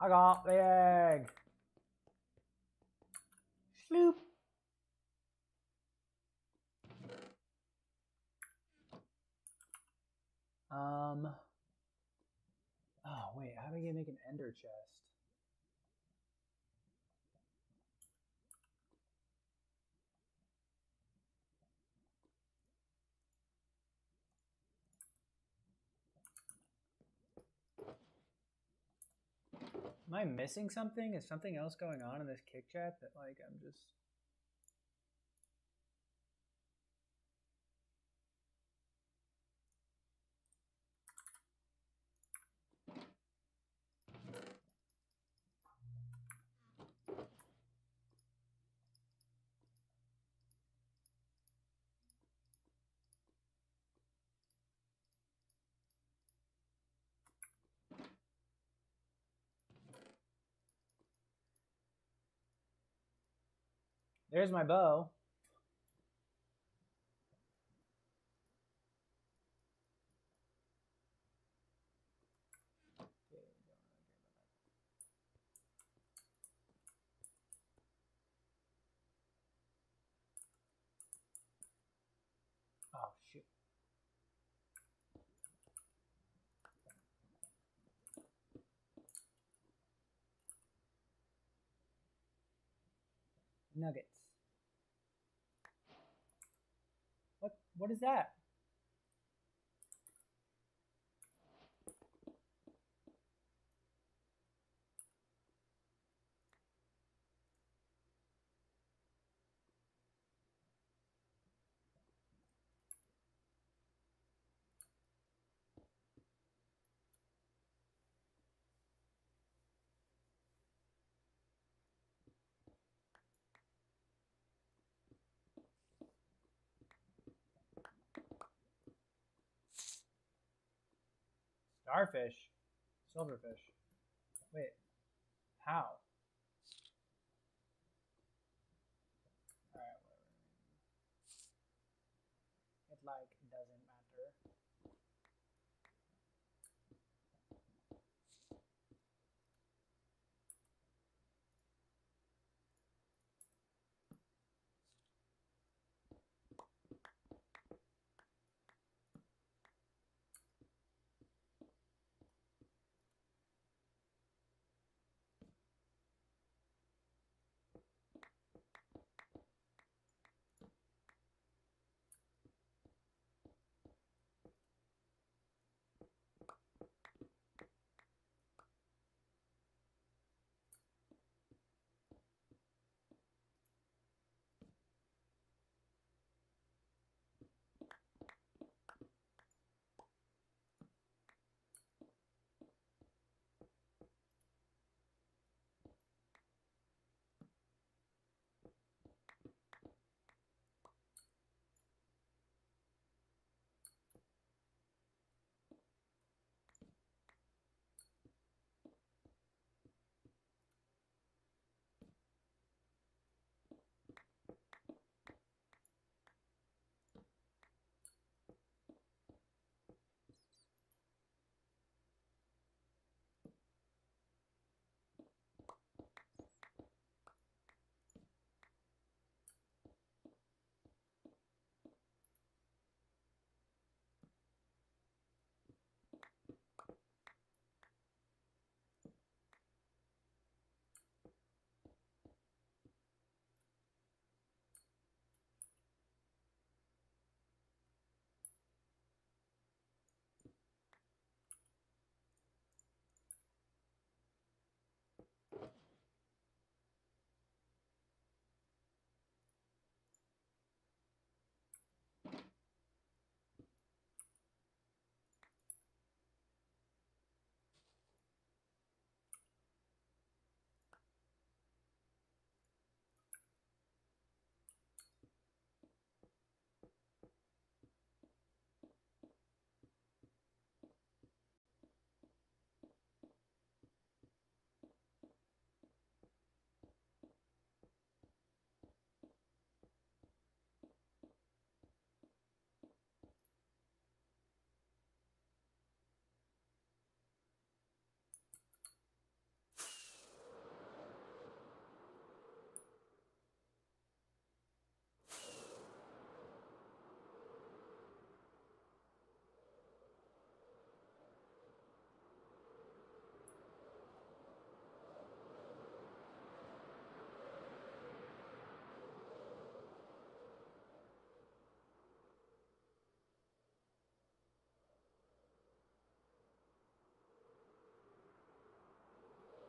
I got the egg. Sloop. Oh wait, how do you make an ender chest? Am I missing something? Is something else going on in this kick chat that like I'm just... There's my bow. Oh, shoot. Nuggets. What is that? Starfish. Silverfish. Wait. How? Alright, whatever. It like doesn't matter.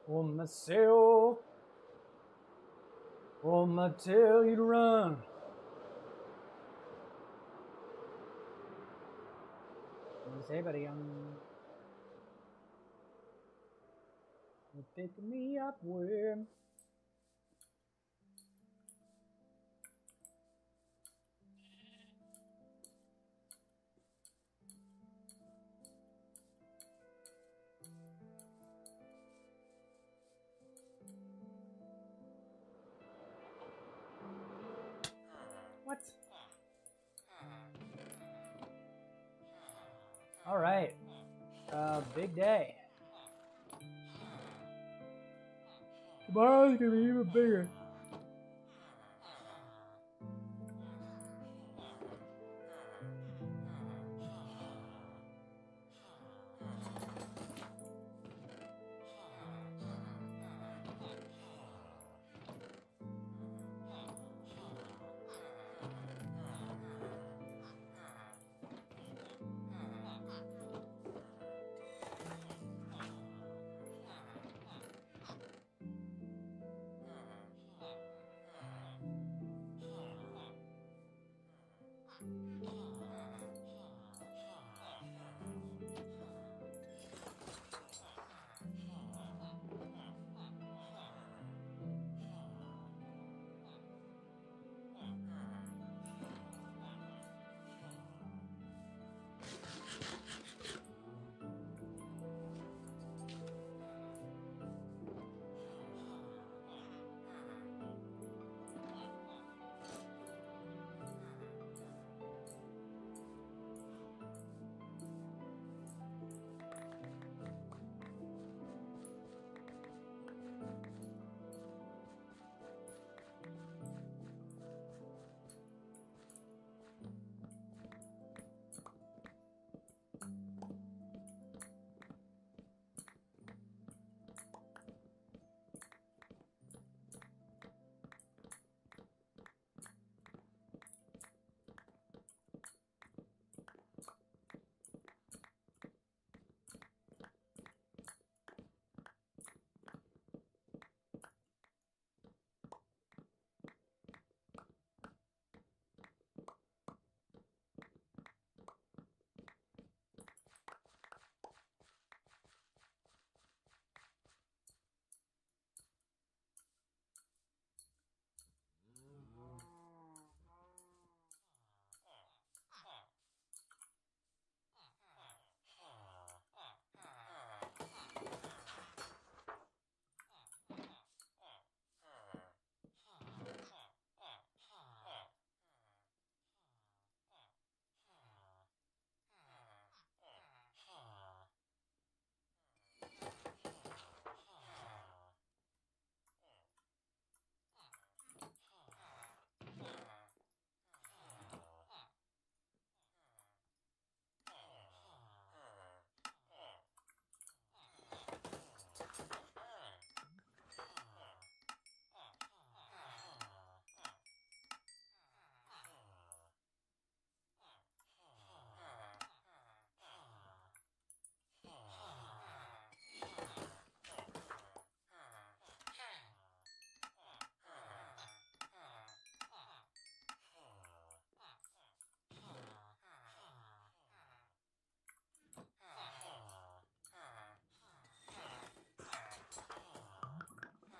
For myself. I'ma tell you to run. Say, buddy, you're picking me up where? What? All right. Big day. Tomorrow's gonna be even bigger.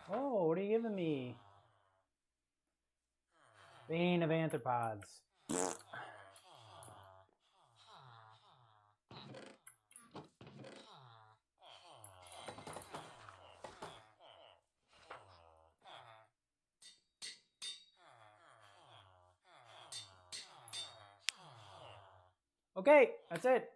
Oh, what are you giving me? Bane of Anthropods. Okay, that's it.